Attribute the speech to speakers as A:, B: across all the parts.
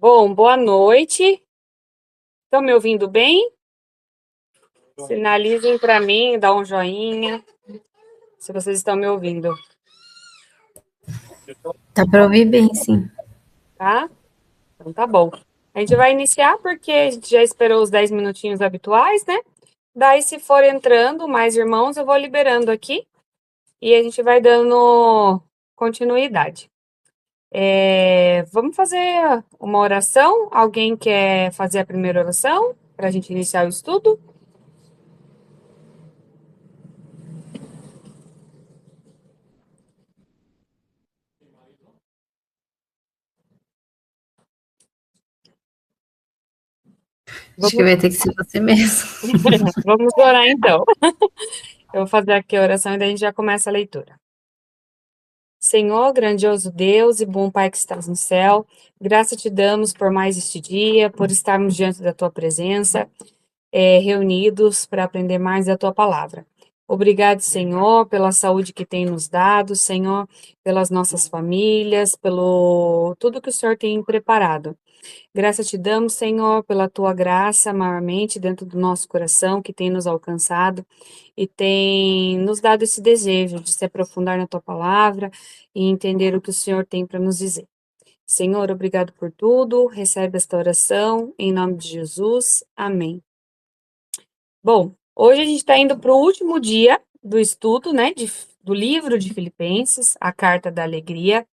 A: Bom, boa noite. Estão me ouvindo bem? Sinalizem para mim, dá um joinha, se vocês estão me ouvindo,
B: Tá para ouvir bem, sim.
A: tá? Então tá bom. A gente vai iniciar porque a gente já esperou os 10 minutinhos habituais, né? Daí, se for entrando mais irmãos, eu vou liberando aqui e a gente vai dando continuidade. Vamos fazer uma oração? Alguém quer fazer a primeira oração para a gente iniciar o estudo?
B: Acho que
A: Vamos,
B: vai ter que ser você mesmo.
A: vamos orar então. Eu vou fazer aqui a oração e daí a gente já começa a leitura. Senhor, grandioso Deus e bom Pai que estás no céu, graça te damos por mais este dia, por estarmos diante da tua presença, reunidos para aprender mais da tua palavra. Obrigado, Senhor, pela saúde que tem nos dado, Senhor, pelas nossas famílias, pelo tudo que o Senhor tem preparado. Graça te damos, Senhor, pela tua graça maiormente dentro do nosso coração, que tem nos alcançado e tem nos dado esse desejo de se aprofundar na tua palavra e entender o que o Senhor tem para nos dizer. Senhor, obrigado por tudo. Recebe esta oração em nome de Jesus. Amém. Bom, hoje a gente está indo para o último dia do estudo, né, do livro de Filipenses, a Carta da Alegria,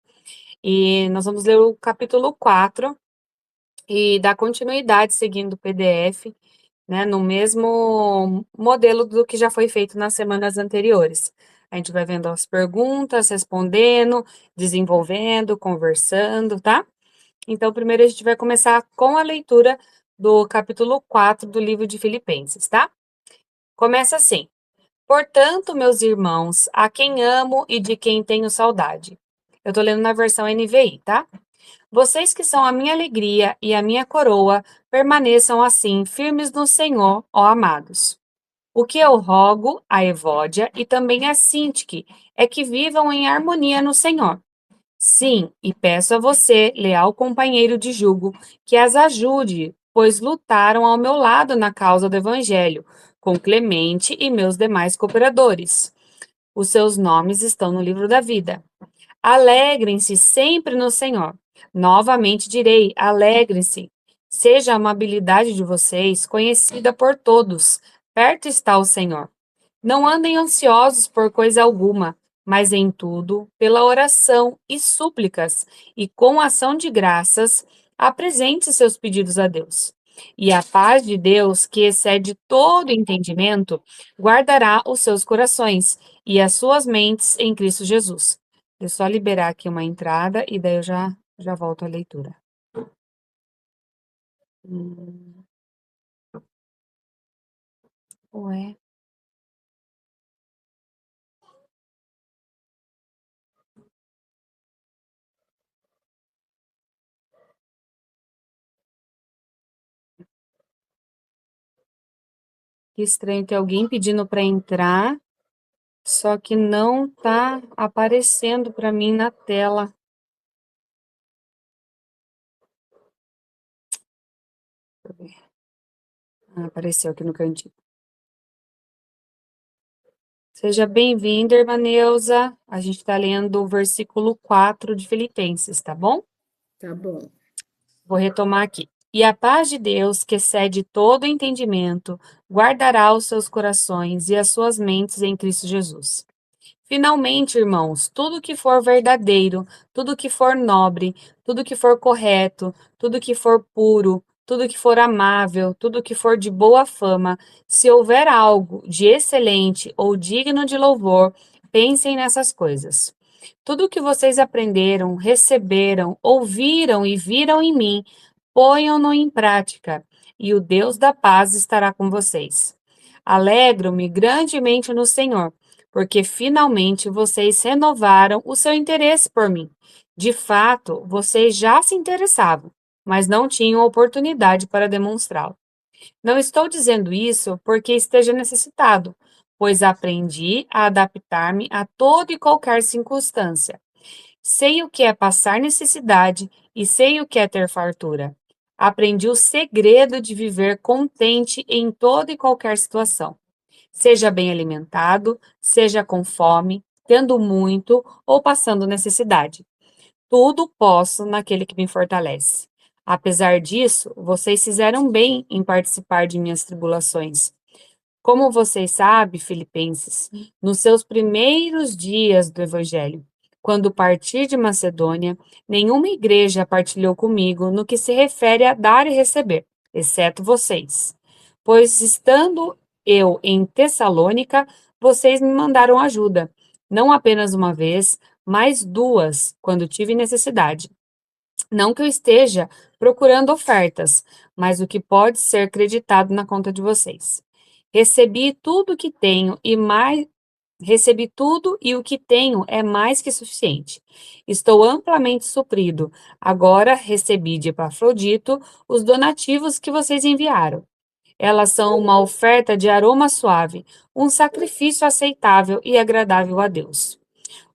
A: e nós vamos ler o capítulo 4 e dar continuidade seguindo o PDF, né, no mesmo modelo do que já foi feito nas semanas anteriores. A gente vai vendo as perguntas, respondendo, desenvolvendo, conversando, tá? Então, primeiro a gente vai começar com a leitura do capítulo 4 do livro de Filipenses, tá? Começa assim: Portanto, meus irmãos, a quem amo e de quem tenho saudade. Eu tô lendo na versão NVI, tá? Vocês que são a minha alegria e a minha coroa, permaneçam assim, firmes no Senhor, ó amados. O que eu rogo a Evódia e também a Sintique é que vivam em harmonia no Senhor. Sim, e peço a você, leal companheiro de jugo, que as ajude, pois lutaram ao meu lado na causa do Evangelho, com Clemente e meus demais cooperadores. Os seus nomes estão no livro da vida. Alegrem-se sempre no Senhor. Novamente direi: alegrem-se. Seja a amabilidade de vocês conhecida por todos. Perto está o Senhor. Não andem ansiosos por coisa alguma, mas em tudo, pela oração e súplicas, e com ação de graças, apresente seus pedidos a Deus. E a paz de Deus, que excede todo entendimento, guardará os seus corações e as suas mentes em Cristo Jesus. Deixa eu só liberar aqui uma entrada e daí eu já volto à leitura. Hum, ué. Que estranho, tem alguém pedindo para entrar, só que não tá aparecendo para mim na tela. Deixa eu ver. Ah, apareceu aqui no cantinho. Seja bem-vinda, irmã Neuza. A gente está lendo o versículo 4 de Filipenses, tá bom?
B: Tá bom.
A: Vou retomar aqui. E a paz de Deus, que excede todo entendimento, guardará os seus corações e as suas mentes em Cristo Jesus. Finalmente, irmãos, tudo que for verdadeiro, tudo que for nobre, tudo que for correto, tudo que for puro, tudo que for amável, tudo que for de boa fama, se houver algo de excelente ou digno de louvor, pensem nessas coisas. Tudo o que vocês aprenderam, receberam, ouviram e viram em mim, ponham-no em prática, e o Deus da paz estará com vocês. Alegro-me grandemente no Senhor, porque finalmente vocês renovaram o seu interesse por mim. De fato, vocês já se interessavam, mas não tinham oportunidade para demonstrá-lo. Não estou dizendo isso porque esteja necessitado, pois aprendi a adaptar-me a toda e qualquer circunstância. Sei o que é passar necessidade e sei o que é ter fartura. Aprendi o segredo de viver contente em toda e qualquer situação. Seja bem alimentado, seja com fome, tendo muito ou passando necessidade. Tudo posso naquele que me fortalece. Apesar disso, vocês fizeram bem em participar de minhas tribulações. Como vocês sabem, Filipenses, nos seus primeiros dias do Evangelho, quando parti de Macedônia, nenhuma igreja partilhou comigo no que se refere a dar e receber, exceto vocês. Pois estando eu em Tessalônica, vocês me mandaram ajuda, não apenas uma vez, mas duas, quando tive necessidade. Não que eu esteja procurando ofertas, mas o que pode ser creditado na conta de vocês. Recebi tudo o que tenho e mais Recebi tudo e o que tenho é mais que suficiente. Estou amplamente suprido. Agora recebi de Epafrodito os donativos que vocês enviaram. Elas são uma oferta de aroma suave, um sacrifício aceitável e agradável a Deus.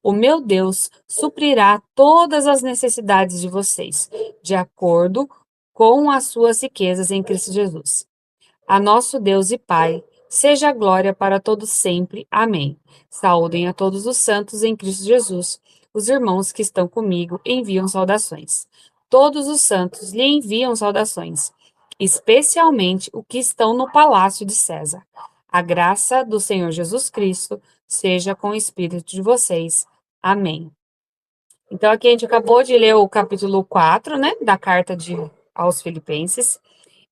A: O meu Deus suprirá todas as necessidades de vocês, de acordo com as suas riquezas em Cristo Jesus. A nosso Deus e Pai, seja a glória para todos sempre. Amém. Saúdem a todos os santos em Cristo Jesus. Os irmãos que estão comigo enviam saudações. Todos os santos lhe enviam saudações, especialmente os que estão no palácio de César. A graça do Senhor Jesus Cristo seja com o espírito de vocês. Amém. Então, aqui a gente acabou de ler o capítulo 4, né, da carta aos Filipenses.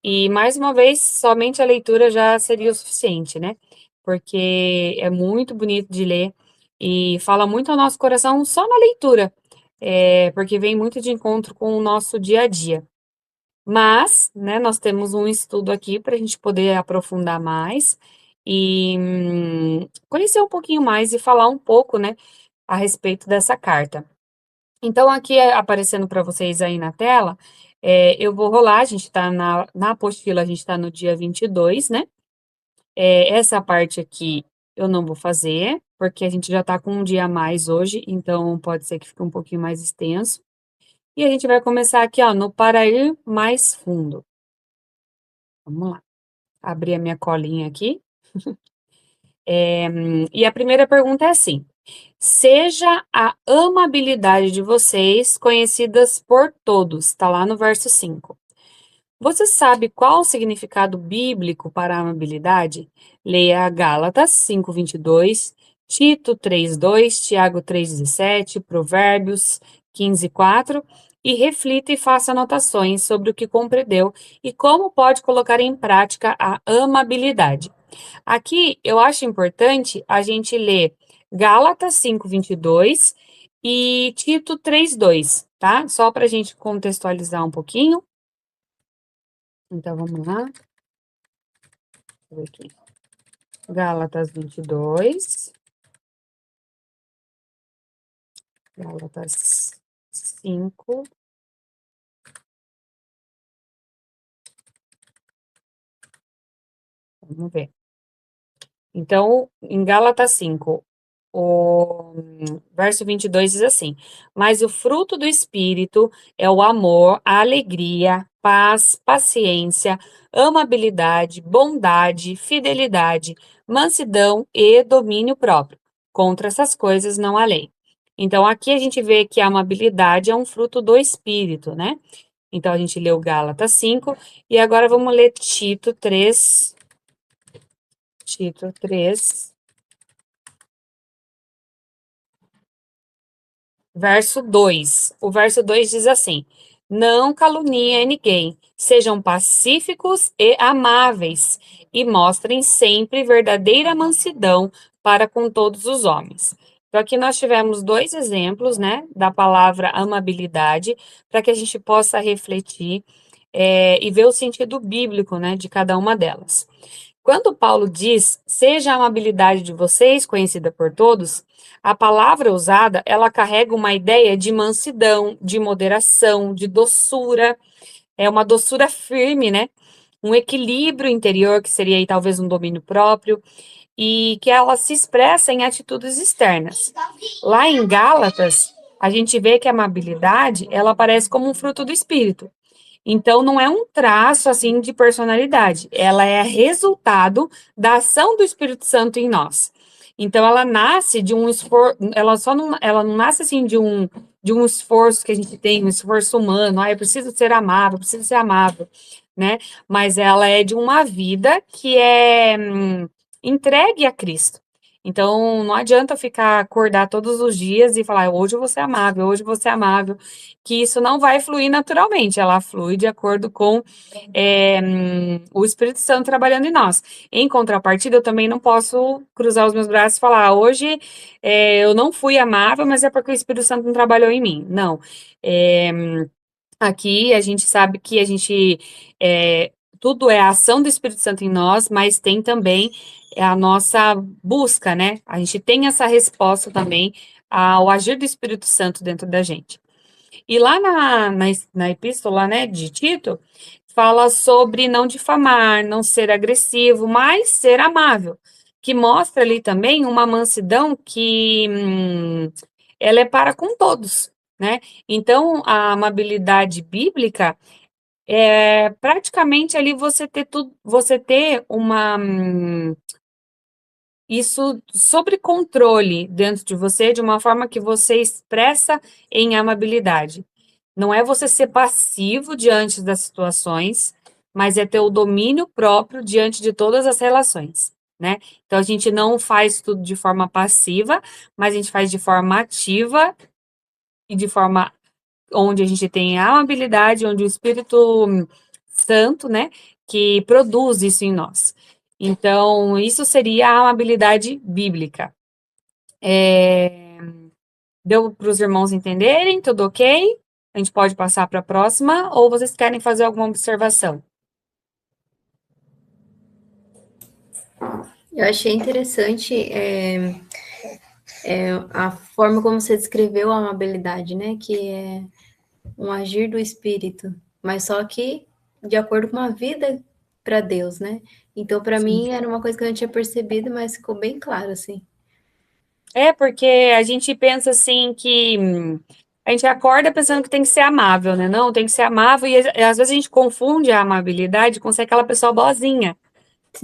A: E, mais uma vez, somente a leitura já seria o suficiente, né? Porque é muito bonito de ler e fala muito ao nosso coração só na leitura, porque vem muito de encontro com o nosso dia a dia. Mas, né, nós temos um estudo aqui para a gente poder aprofundar mais e conhecer um pouquinho mais e falar um pouco, né, a respeito dessa carta. Então, aqui aparecendo para vocês aí na tela, eu vou rolar, a gente está na apostila, a gente está no dia 22, né? Essa parte aqui eu não vou fazer, porque a gente já está com um dia a mais hoje, então pode ser que fique um pouquinho mais extenso. E a gente vai começar aqui, ó, no para ir mais fundo. Vamos lá. Abrir a minha colinha aqui. E a primeira pergunta é assim: seja a amabilidade de vocês conhecidas por todos, está lá no verso 5. Você sabe qual o significado bíblico para a amabilidade? Leia Gálatas 5:22, Tito 3:2, Tiago 3:17, Provérbios 15:4 e reflita e faça anotações sobre o que compreendeu e como pode colocar em prática a amabilidade. Aqui eu acho importante a gente ler Gálatas 5:22 e Tito 3:2, tá? Só para a gente contextualizar um pouquinho. Então vamos lá. Deixa eu ver aqui. Gálatas 22. Gálatas 5. Vamos ver. Então, em Gálatas 5, o verso 22 diz assim: Mas o fruto do Espírito é o amor, a alegria, paz, paciência, amabilidade, bondade, fidelidade, mansidão e domínio próprio. Contra essas coisas não há lei. Então, aqui a gente vê que a amabilidade é um fruto do Espírito, né? Então, a gente leu Gálatas 5 e agora vamos ler Tito 3. Tito 3. Verso 2. O verso 2 diz assim: Não caluniem ninguém, sejam pacíficos e amáveis, e mostrem sempre verdadeira mansidão para com todos os homens. Então, aqui nós tivemos dois exemplos, né, da palavra amabilidade, para que a gente possa refletir e ver o sentido bíblico, né, de cada uma delas. Quando Paulo diz, seja a amabilidade de vocês conhecida por todos, a palavra usada, ela carrega uma ideia de mansidão, de moderação, de doçura, é uma doçura firme, né? Um equilíbrio interior, que seria aí talvez um domínio próprio, e que ela se expressa em atitudes externas. Lá em Gálatas, a gente vê que a amabilidade, ela aparece como um fruto do Espírito. Então, não é um traço assim de personalidade, ela é resultado da ação do Espírito Santo em nós. Então, ela nasce de um esforço, ela não nasce assim de um esforço que a gente tem, um esforço humano, eu preciso ser amável, eu preciso ser amável, né? Mas ela é de uma vida que é entregue a Cristo. Então, não adianta ficar acordar todos os dias e falar, hoje eu vou ser amável, hoje eu vou ser amável, que isso não vai fluir naturalmente, ela flui de acordo com o Espírito Santo trabalhando em nós. Em contrapartida, eu também não posso cruzar os meus braços e falar, hoje eu não fui amável, mas é porque o Espírito Santo não trabalhou em mim. Não. É, aqui a gente sabe que tudo é a ação do Espírito Santo em nós, mas tem também a nossa busca, né? A gente tem essa resposta também ao agir do Espírito Santo dentro da gente. E lá na epístola, né, de Tito, fala sobre não difamar, não ser agressivo, mas ser amável, que mostra ali também uma mansidão que ela é para com todos, né? Então, a amabilidade bíblica é praticamente ali você ter isso sobre controle dentro de você de uma forma que você expressa em amabilidade. Não é você ser passivo diante das situações, mas é ter o domínio próprio diante de todas as relações, né? Então a gente não faz tudo de forma passiva, mas a gente faz de forma ativa e de forma onde a gente tem a amabilidade, onde o Espírito Santo, né, que produz isso em nós. Então, isso seria a amabilidade bíblica. Deu para os irmãos entenderem? Tudo ok? A gente pode passar para a próxima? Ou vocês querem fazer alguma observação?
B: Eu achei interessante a forma como você descreveu a amabilidade, né? Que é um agir do espírito, mas só que de acordo com a vida para Deus, né? Então, para
A: Sim.
B: mim, era uma coisa que eu não tinha percebido, mas ficou bem claro, assim.
A: É, porque a gente pensa assim que a gente acorda pensando que tem que ser amável, né? Não, tem que ser amável, e às vezes a gente confunde a amabilidade com ser aquela pessoa boazinha.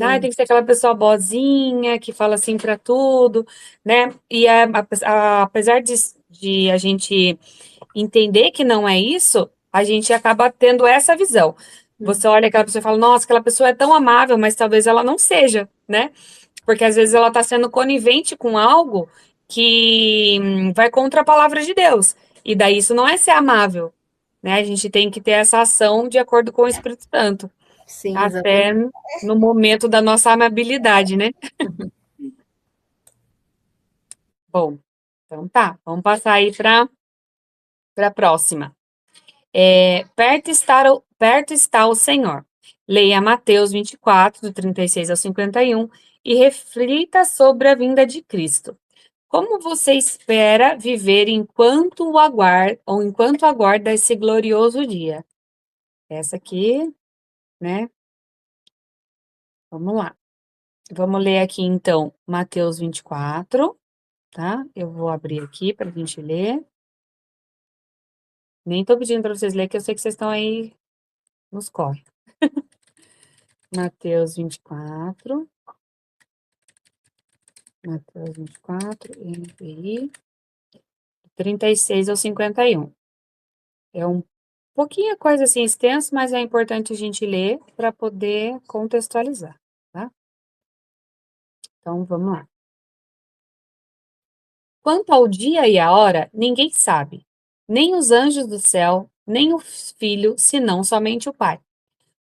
A: Ah,
B: Sim,
A: tem que ser aquela pessoa boazinha, que fala assim para tudo, né? E apesar de a gente entender que não é isso, a gente acaba tendo essa visão. Você olha aquela pessoa e fala, nossa, aquela pessoa é tão amável, mas talvez ela não seja, né? Porque às vezes ela está sendo conivente com algo que vai contra a palavra de Deus. E daí isso não é ser amável, né? A gente tem que ter essa ação de acordo com o Espírito Santo,
B: sim,
A: até
B: exatamente.
A: no momento da nossa amabilidade, né? Bom, então tá, vamos passar aí para a próxima. Perto está o Senhor. Leia Mateus 24, do 36 ao 51, e reflita sobre a vinda de Cristo. Como você espera viver enquanto o aguarda, ou enquanto aguarda esse glorioso dia? Essa aqui, né? Vamos lá. Vamos ler aqui então Mateus 24, tá? Eu vou abrir aqui para a gente ler. Nem tô pedindo para vocês lerem, que eu sei que vocês estão aí nos corre. Mateus 24. Mateus 24, NVI, 36 ao 51. É um pouquinho coisa assim extenso, mas é importante a gente ler para poder contextualizar, tá? Então vamos lá. Quanto ao dia e a hora, ninguém sabe, nem os anjos do céu, nem o filho, senão somente o Pai.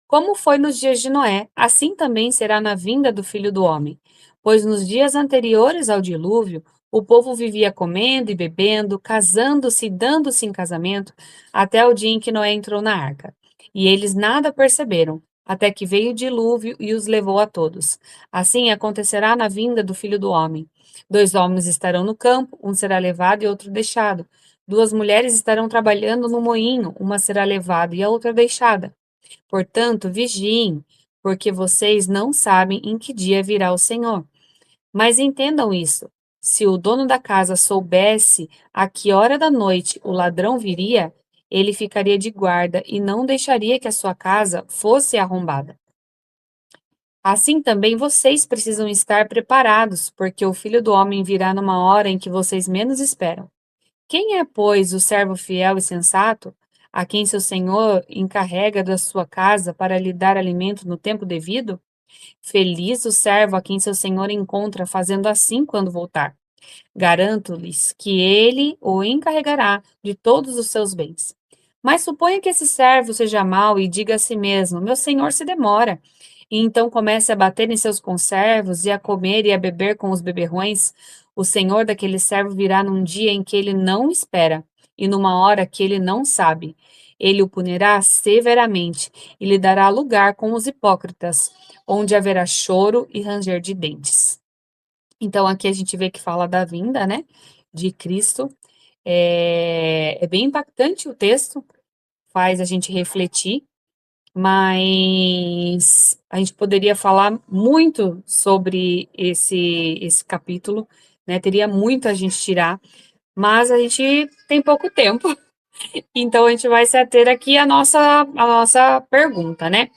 A: Como foi nos dias de Noé, assim também será na vinda do Filho do Homem. Pois nos dias anteriores ao dilúvio, o povo vivia comendo e bebendo, casando-se e dando-se em casamento, até o dia em que Noé entrou na arca. E eles nada perceberam, até que veio o dilúvio e os levou a todos. Assim acontecerá na vinda do Filho do Homem. Dois homens estarão no campo, um será levado e outro deixado. Duas mulheres estarão trabalhando no moinho, uma será levada e a outra deixada. Portanto, vigiem, porque vocês não sabem em que dia virá o Senhor. Mas entendam isso: Se o dono da casa soubesse a que hora da noite o ladrão viria, ele ficaria de guarda e não deixaria que a sua casa fosse arrombada. Assim também vocês precisam estar preparados, porque o Filho do Homem virá numa hora em que vocês menos esperam. Quem é, pois, o servo fiel e sensato, a quem seu senhor encarrega da sua casa para lhe dar alimento no tempo devido? Feliz o servo a quem seu senhor encontra fazendo assim quando voltar. Garanto-lhes que ele o encarregará de todos os seus bens. Mas suponha que esse servo seja mau e diga a si mesmo: Meu senhor se demora. E então comece a bater em seus conservos e a comer e a beber com os beberrões. O senhor daquele servo virá num dia em que ele não espera e numa hora que ele não sabe. Ele o punirá severamente e lhe dará lugar com os hipócritas, onde haverá choro e ranger de dentes. Então, aqui a gente vê que fala da vinda, né, de Cristo. É bem impactante o texto, faz a gente refletir, mas a gente poderia falar muito sobre esse capítulo, né, teria muito a gente tirar, mas a gente tem pouco tempo, então a gente vai se ater aqui à nossa pergunta, né?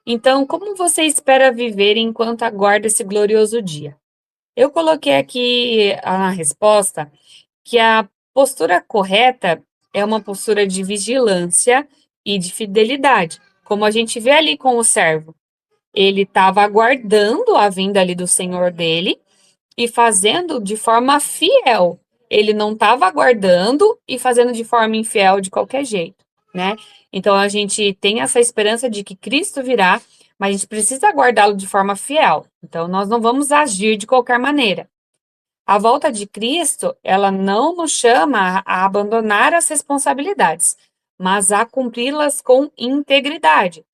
A: Então, como você espera viver enquanto aguarda esse glorioso dia? Eu coloquei aqui a resposta que a postura correta é uma postura de vigilância e de fidelidade, como a gente vê ali com o servo. Ele estava aguardando a vinda ali do Senhor dele e fazendo de forma fiel. Ele não estava aguardando e fazendo de forma infiel de qualquer jeito, né? Então a gente tem essa esperança de que Cristo virá, mas a gente precisa aguardá-lo de forma fiel. Então nós não vamos agir de qualquer maneira. A volta de Cristo, ela não nos chama a abandonar as responsabilidades, mas a cumpri-las com integridade.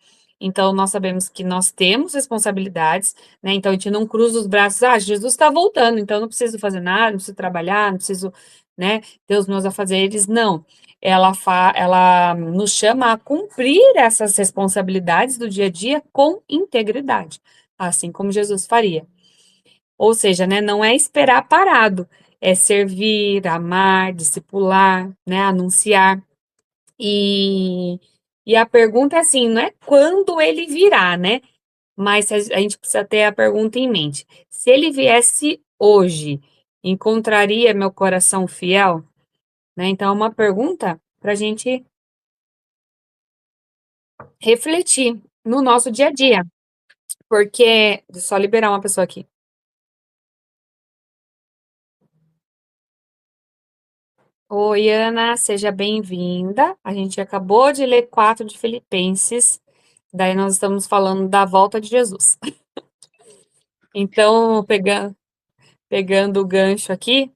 A: Então, nós sabemos que nós temos responsabilidades, né? Então, a gente não cruza os braços, Jesus está voltando, então eu não preciso fazer nada, não preciso trabalhar, não preciso, né, ter os meus afazeres. Não. Ela nos chama a cumprir essas responsabilidades do dia a dia com integridade, assim como Jesus faria. Ou seja, né, não é esperar parado, é servir, amar, discipular, né, anunciar. E, e a pergunta é assim, não é quando ele virá, né? Mas a gente precisa ter a pergunta em mente. Se ele viesse hoje, encontraria meu coração fiel? Né? Então, é uma pergunta para a gente refletir no nosso dia a dia. Porque, só liberar uma pessoa aqui. Oi, Ana, seja bem-vinda. A gente acabou de ler 4 de Filipenses, daí nós estamos falando da volta de Jesus. Então, pegando o gancho aqui,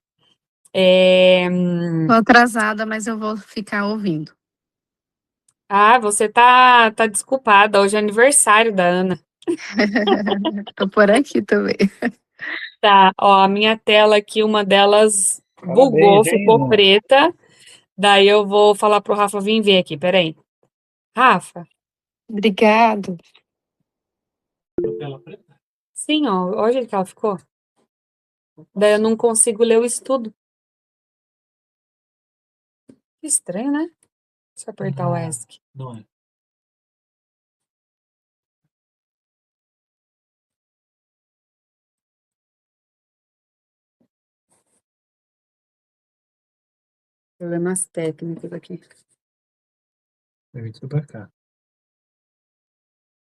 C: Tô atrasada, mas eu vou ficar ouvindo.
A: você tá desculpada, hoje é aniversário da Ana.
C: Tô por aqui também.
A: Tá, ó, a minha tela aqui, uma delas bugou,
D: Parabéns, hein,
A: ficou
D: Ana?
A: preta, daí eu vou falar pro Rafa vir ver aqui, peraí. Rafa,
C: Obrigado.
A: sim, ó, olha o jeito que ela ficou. Daí eu não consigo ler o estudo. Que estranho, né? Deixa eu apertar o ESC.
D: Não é.
A: Problemas técnicos aqui.
D: Deve vir pra cá.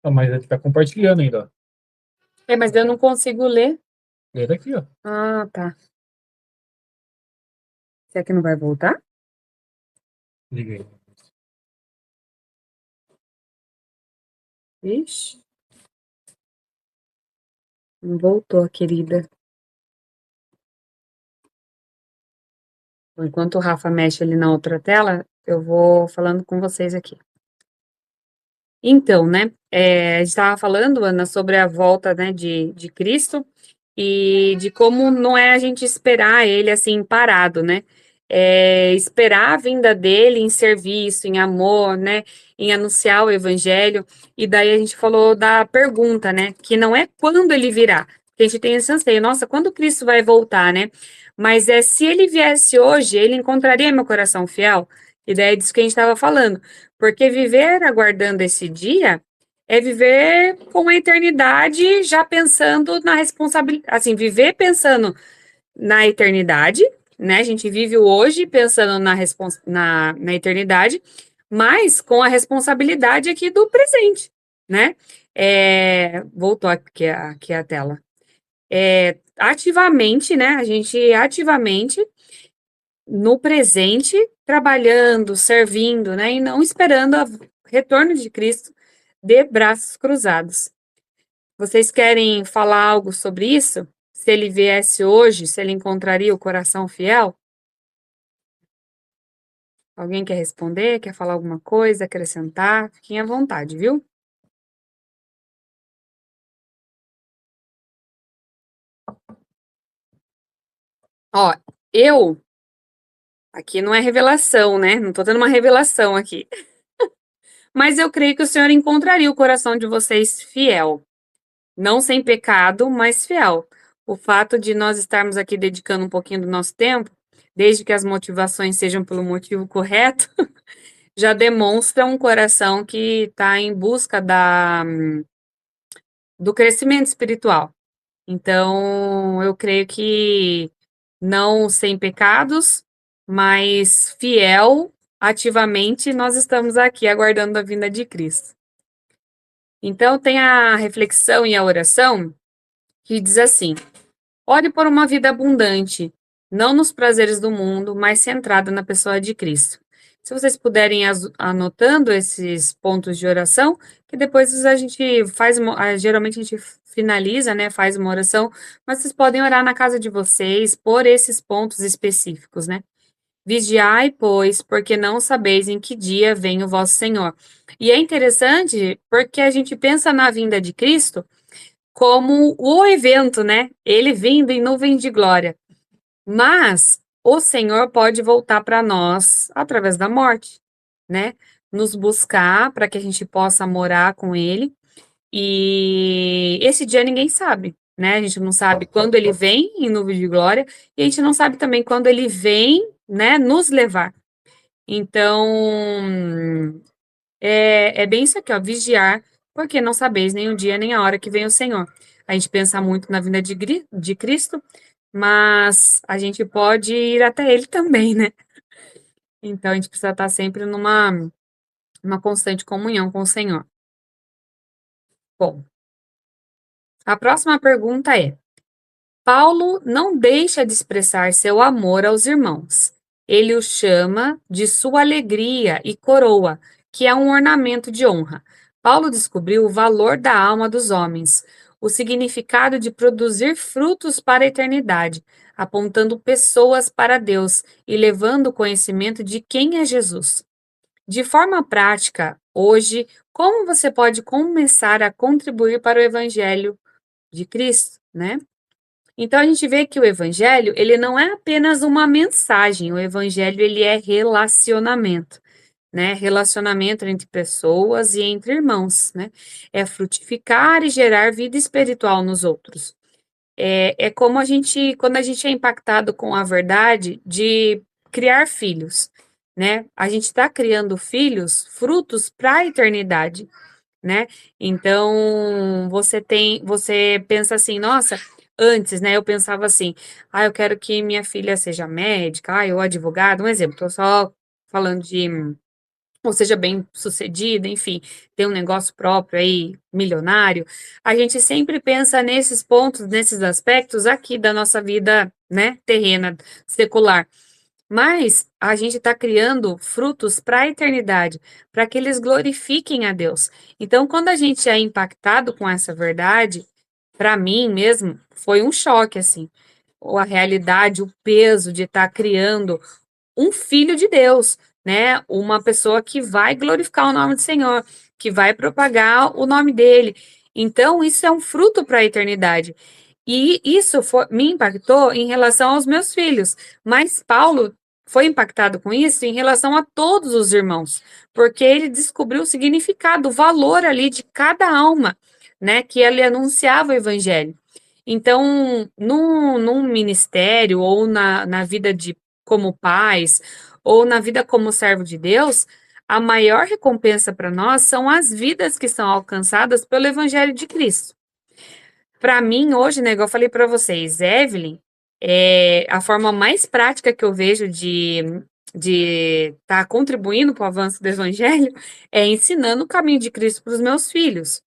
D: Ah, mas ele tá compartilhando ainda, ó.
A: Mas eu não consigo ler.
D: Lê daqui, ó.
A: Ah, tá. Será que não vai voltar?
D: Liga aí.
A: Ixi. Não voltou, querida. Enquanto o Rafa mexe ali na outra tela, eu vou falando com vocês aqui. Então, né, a gente estava falando, Ana, sobre a volta, né, de Cristo e de como não é a gente esperar ele assim parado, né? É esperar a vinda dele em serviço, em amor, né? Em anunciar o evangelho. E daí a gente falou da pergunta, né? Que não é quando ele virá. Que a gente tem esse anseio. Nossa, quando Cristo vai voltar, né? Mas se ele viesse hoje, ele encontraria meu coração fiel? E daí é disso que a gente estava falando. Porque viver aguardando esse dia é viver com a eternidade já pensando na responsabilidade. Assim, viver pensando na eternidade, né? A gente vive o hoje pensando na eternidade, mas com a responsabilidade aqui do presente, né? Voltou aqui a tela. Ativamente, né? A gente ativamente no presente trabalhando, servindo, né? E não esperando o retorno de Cristo de braços cruzados. Vocês querem falar algo sobre isso? Se ele viesse hoje, se ele encontraria o coração fiel? Alguém quer responder? Quer falar alguma coisa? Acrescentar? Fiquem à vontade, viu? Ó, aqui não é revelação, né? Não tô tendo uma revelação aqui. Mas eu creio que o Senhor encontraria o coração de vocês fiel. Não sem pecado, mas fiel. O fato de nós estarmos aqui dedicando um pouquinho do nosso tempo, desde que as motivações sejam pelo motivo correto, já demonstra um coração que está em busca do crescimento espiritual. Então, eu creio que não sem pecados, mas fiel, ativamente, nós estamos aqui aguardando a vinda de Cristo. Então, tem a reflexão e a oração que diz assim: ore por uma vida abundante, não nos prazeres do mundo, mas centrada na pessoa de Cristo. Se vocês puderem anotando esses pontos de oração, que depois a gente faz, geralmente a gente finaliza, né, faz uma oração, mas vocês podem orar na casa de vocês por esses pontos específicos, né? Vigiai, pois, porque não sabeis em que dia vem o vosso Senhor. E é interessante porque a gente pensa na vinda de Cristo como o evento, né? Ele vindo em nuvem de glória. Mas o Senhor pode voltar para nós através da morte, né? Nos buscar para que a gente possa morar com Ele. E esse dia ninguém sabe, né? A gente não sabe quando ele vem em nuvem de glória e a gente não sabe também quando ele vem, né, nos levar. Então, é bem isso aqui, ó, vigiar, porque não sabeis nem o dia nem a hora que vem o Senhor. A gente pensa muito na vinda de Cristo, mas a gente pode ir até Ele também, né? Então, a gente precisa estar sempre numa constante comunhão com o Senhor. Bom, a próxima pergunta é: Paulo não deixa de expressar seu amor aos irmãos. Ele os chama de sua alegria e coroa, que é um ornamento de honra. Paulo descobriu o valor da alma dos homens, o significado de produzir frutos para a eternidade, apontando pessoas para Deus e levando o conhecimento de quem é Jesus. De forma prática, hoje, como você pode começar a contribuir para o evangelho de Cristo, né? Então a gente vê que o evangelho, ele não é apenas uma mensagem, o evangelho ele é relacionamento, né? Relacionamento entre pessoas e entre irmãos, né? É frutificar e gerar vida espiritual nos outros. É como quando a gente é impactado com a verdade de criar filhos, né? A gente está criando filhos, frutos para a eternidade, né? Então, você pensa assim, nossa, antes, né, eu pensava assim, eu quero que minha filha seja médica, ou advogada, um exemplo, tô só falando ou seja bem-sucedida, enfim, ter um negócio próprio aí, milionário. A gente sempre pensa nesses pontos, nesses aspectos aqui da nossa vida, né, terrena, secular. Mas a gente está criando frutos para a eternidade, para que eles glorifiquem a Deus. Então, quando a gente é impactado com essa verdade, para mim mesmo, foi um choque, assim. A realidade, o peso de estar criando um filho de Deus, né? Uma pessoa que vai glorificar o nome do Senhor, que vai propagar o nome dele. Então, isso é um fruto para a eternidade. E isso me impactou em relação aos meus filhos. Mas Paulo foi impactado com isso em relação a todos os irmãos, porque ele descobriu o significado, o valor ali de cada alma, né, que ele anunciava o evangelho. Então, num ministério ou na vida como pais ou na vida como servo de Deus, a maior recompensa para nós são as vidas que são alcançadas pelo Evangelho de Cristo. Para mim, hoje, né, igual eu falei para vocês, Evelyn, a forma mais prática que eu vejo de estar contribuindo para o avanço do Evangelho é ensinando o caminho de Cristo para os meus filhos.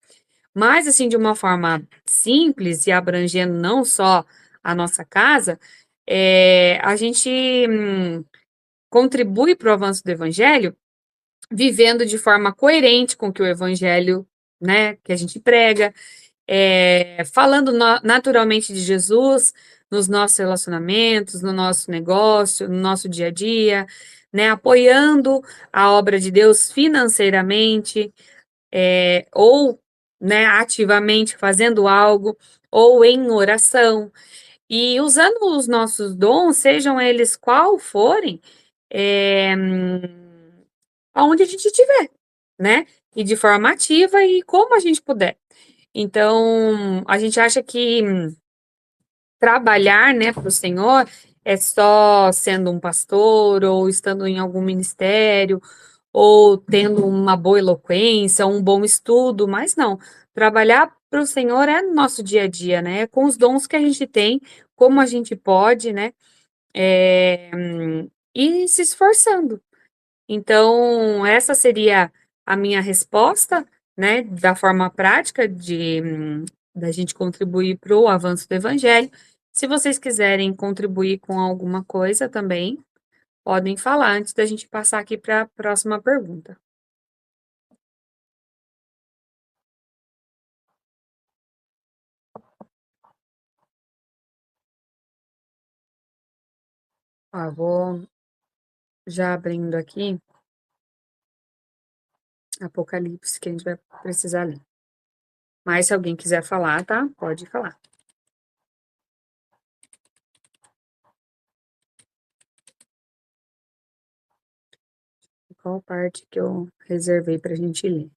A: Mas, assim, de uma forma simples e abrangendo não só a nossa casa, a gente contribui para o avanço do Evangelho vivendo de forma coerente com o que o Evangelho, né, que a gente prega, falando naturalmente de Jesus nos nossos relacionamentos, no nosso negócio, no nosso dia a dia, né, apoiando a obra de Deus financeiramente, ou, né, ativamente fazendo algo, ou em oração, e usando os nossos dons, sejam eles qual forem, é, aonde a gente estiver, né, e de forma ativa e como a gente puder. Então, a gente acha que trabalhar, né, para o Senhor é só sendo um pastor ou estando em algum ministério ou tendo uma boa eloquência, um bom estudo, mas não. Trabalhar para o Senhor é no nosso dia a dia, né? Com os dons que a gente tem, como a gente pode, né? É, e se esforçando. Então, essa seria a minha resposta, né? Da forma prática da gente contribuir para o avanço do Evangelho. Se vocês quiserem contribuir com alguma coisa também, podem falar antes da gente passar aqui para a próxima pergunta. Ó, vou já abrindo aqui Apocalipse, que a gente vai precisar ler. Mas se alguém quiser falar, tá? Pode falar. Qual parte que eu reservei para a gente ler?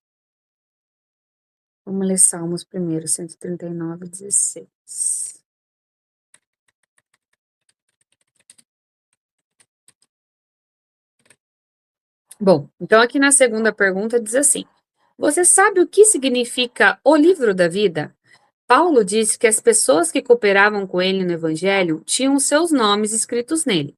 A: Vamos ler Salmos primeiro, 139, 16. Bom, então aqui na segunda pergunta diz assim: Você sabe o que significa o livro da vida? Paulo disse que as pessoas que cooperavam com ele no Evangelho tinham seus nomes escritos nele.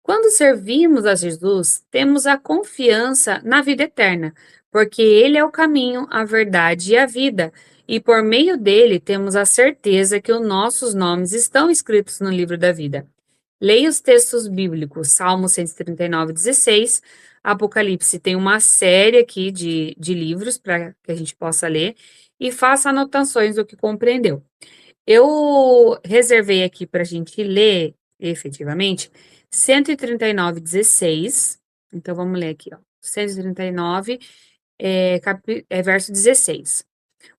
A: Quando servimos a Jesus, temos a confiança na vida eterna, porque Ele é o caminho, a verdade e a vida, e por meio dele temos a certeza que os nossos nomes estão escritos no livro da vida. Leia os textos bíblicos, Salmo 139, 16, Apocalipse tem uma série aqui de livros para que a gente possa ler, e faça anotações do que compreendeu. Eu reservei aqui para a gente ler, efetivamente, 139, 16. Então, vamos ler aqui, ó. 139, verso 16.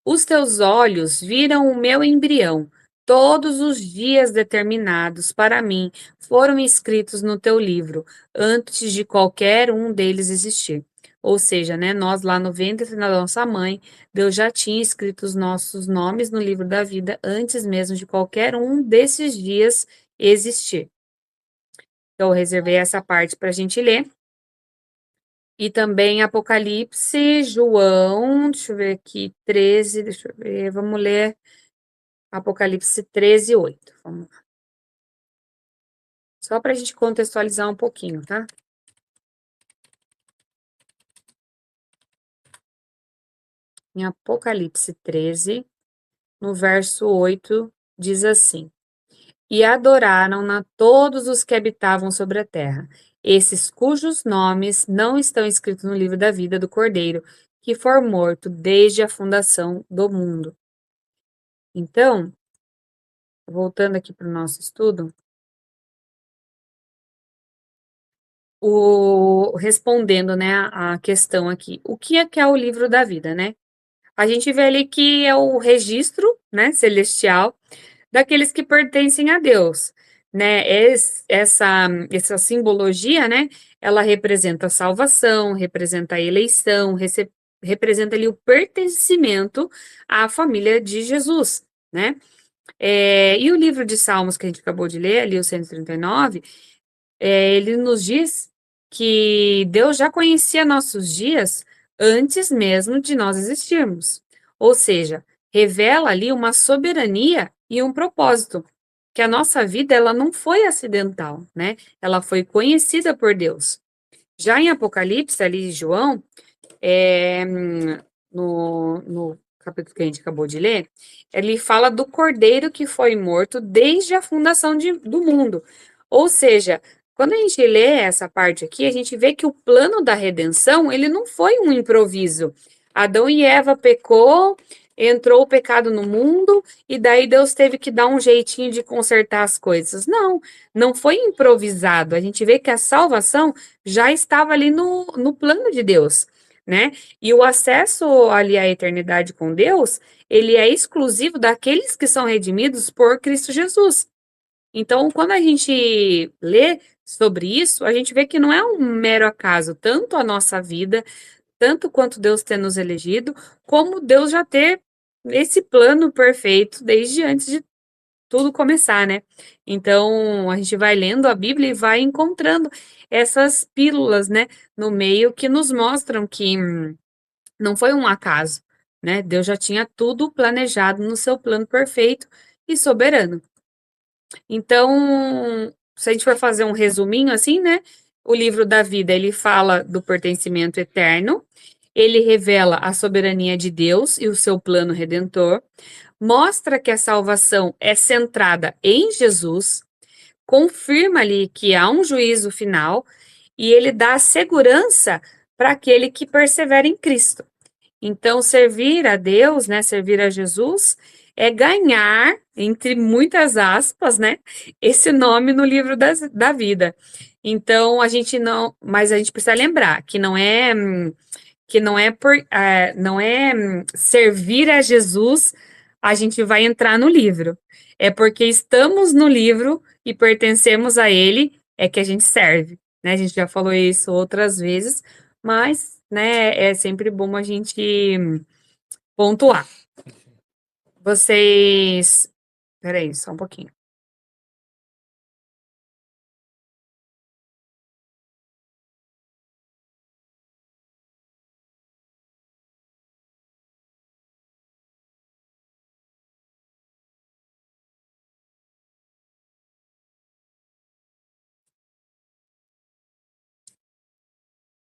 A: Os teus olhos viram o meu embrião. Todos os dias determinados para mim foram escritos no teu livro, antes de qualquer um deles existir. Ou seja, né, nós lá no ventre da nossa mãe, Deus já tinha escrito os nossos nomes no livro da vida antes mesmo de qualquer um desses dias existir. Então, eu reservei essa parte para a gente ler. E também Apocalipse, João, deixa eu ver aqui, 13, deixa eu ver, vamos ler Apocalipse 13, 8. Vamos lá. Só para a gente contextualizar um pouquinho, tá? Em Apocalipse 13, no verso 8, diz assim: E adoraram-na todos os que habitavam sobre a terra, esses cujos nomes não estão escritos no livro da vida do Cordeiro, que for morto desde a fundação do mundo. Então, voltando aqui para o nosso estudo, respondendo, né, a questão aqui, o que é o livro da vida, né? A gente vê ali que é o registro, né, celestial daqueles que pertencem a Deus, né? Essa simbologia, né, ela representa a salvação, representa a eleição, representa ali o pertencimento à família de Jesus, né? E o livro de Salmos que a gente acabou de ler, ali o 139, ele nos diz que Deus já conhecia nossos dias antes mesmo de nós existirmos. Ou seja, revela ali uma soberania e um propósito, que a nossa vida ela não foi acidental, né? Ela foi conhecida por Deus. Já em Apocalipse, ali de João, é, no capítulo que a gente acabou de ler, ele fala do cordeiro que foi morto desde a fundação do mundo. Ou seja, quando a gente lê essa parte aqui, a gente vê que o plano da redenção, ele não foi um improviso. Adão e Eva pecou, entrou o pecado no mundo, e daí Deus teve que dar um jeitinho de consertar as coisas. Não, não foi improvisado. A gente vê que a salvação já estava ali no plano de Deus, né? E o acesso ali à eternidade com Deus, ele é exclusivo daqueles que são redimidos por Cristo Jesus. Então, quando a gente lê sobre isso, a gente vê que não é um mero acaso, tanto a nossa vida, tanto quanto Deus ter nos elegido, como Deus já ter esse plano perfeito desde antes de tudo começar, né? Então, a gente vai lendo a Bíblia e vai encontrando essas pílulas, né, no meio que nos mostram que não foi um acaso, né? Deus já tinha tudo planejado no seu plano perfeito e soberano. Então, se a gente for fazer um resuminho assim, né? O livro da vida, ele fala do pertencimento eterno, ele revela a soberania de Deus e o seu plano redentor, mostra que a salvação é centrada em Jesus, confirma ali que há um juízo final e ele dá segurança para aquele que persevera em Cristo. Então, servir a Deus, né, servir a Jesus, é ganhar, entre muitas aspas, né, esse nome no livro da vida. Então, a gente não, mas a gente precisa lembrar que não é servir a Jesus, a gente vai entrar no livro. É porque estamos no livro e pertencemos a ele, é que a gente serve, né? A gente já falou isso outras vezes, mas, né, é sempre bom a gente pontuar. Vocês, peraí, só um pouquinho.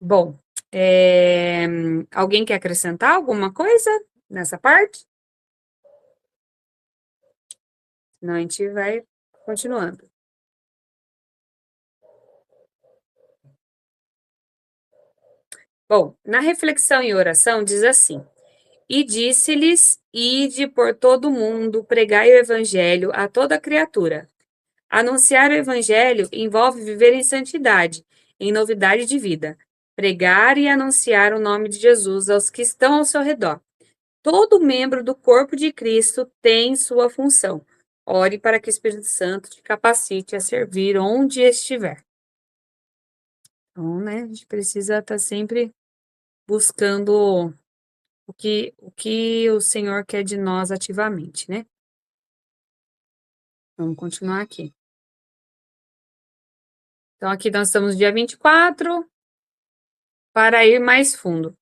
A: Bom, alguém quer acrescentar alguma coisa nessa parte? Senão a gente vai continuando. Bom, na reflexão e oração diz assim: E disse-lhes: Ide por todo o mundo, pregai o evangelho a toda criatura. Anunciar o evangelho envolve viver em santidade, em novidade de vida. Pregar e anunciar o nome de Jesus aos que estão ao seu redor. Todo membro do corpo de Cristo tem sua função. Ore para que o Espírito Santo te capacite a servir onde estiver. Então, né, a gente precisa estar sempre buscando o que o Senhor quer de nós ativamente, né? Vamos continuar aqui. Então, aqui nós estamos no dia 24, para ir mais fundo.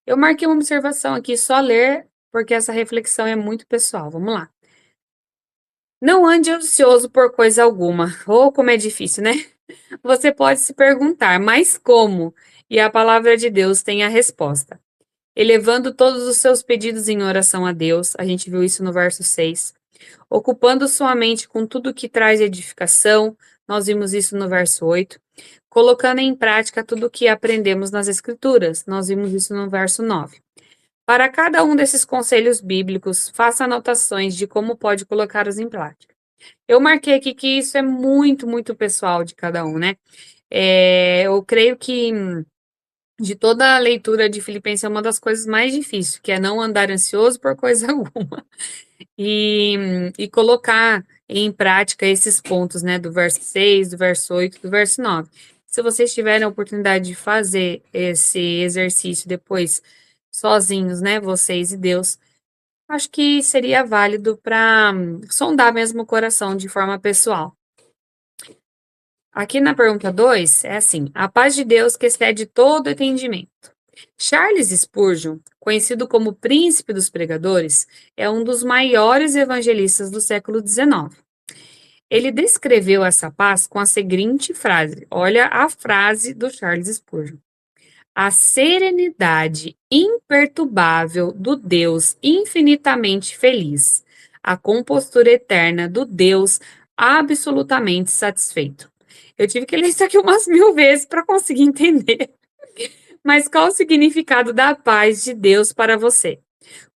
A: Eu marquei uma observação aqui, só ler, porque essa reflexão é muito pessoal. Vamos lá. Não ande ansioso por coisa alguma. Ou como é difícil, né? Você pode se perguntar, mas como? E a palavra de Deus tem a resposta. Elevando todos os seus pedidos em oração a Deus, a gente viu isso no verso 6. Ocupando sua mente com tudo que traz edificação, nós vimos isso no verso 8. Colocando em prática tudo o que aprendemos nas Escrituras, nós vimos isso no verso 9. Para cada um desses conselhos bíblicos, faça anotações de como pode colocá-los em prática. Eu marquei aqui que isso é muito, muito pessoal de cada um, né? Eu creio que de toda a leitura de Filipenses é uma das coisas mais difíceis, que é não andar ansioso por coisa alguma. E colocar em prática esses pontos, né, do verso 6, do verso 8, do verso 9. Se vocês tiverem a oportunidade de fazer esse exercício depois sozinhos, né, vocês e Deus, acho que seria válido para sondar mesmo o coração de forma pessoal. Aqui na pergunta 2 é assim: a paz de Deus que excede todo entendimento. Charles Spurgeon, conhecido como príncipe dos pregadores, é um dos maiores evangelistas do século XIX. Ele descreveu essa paz com a seguinte frase: olha a frase do Charles Spurgeon. A serenidade imperturbável do Deus infinitamente feliz, a compostura eterna do Deus absolutamente satisfeito. Eu tive que ler isso aqui umas 1000 vezes para conseguir entender. Mas qual o significado da paz de Deus para você?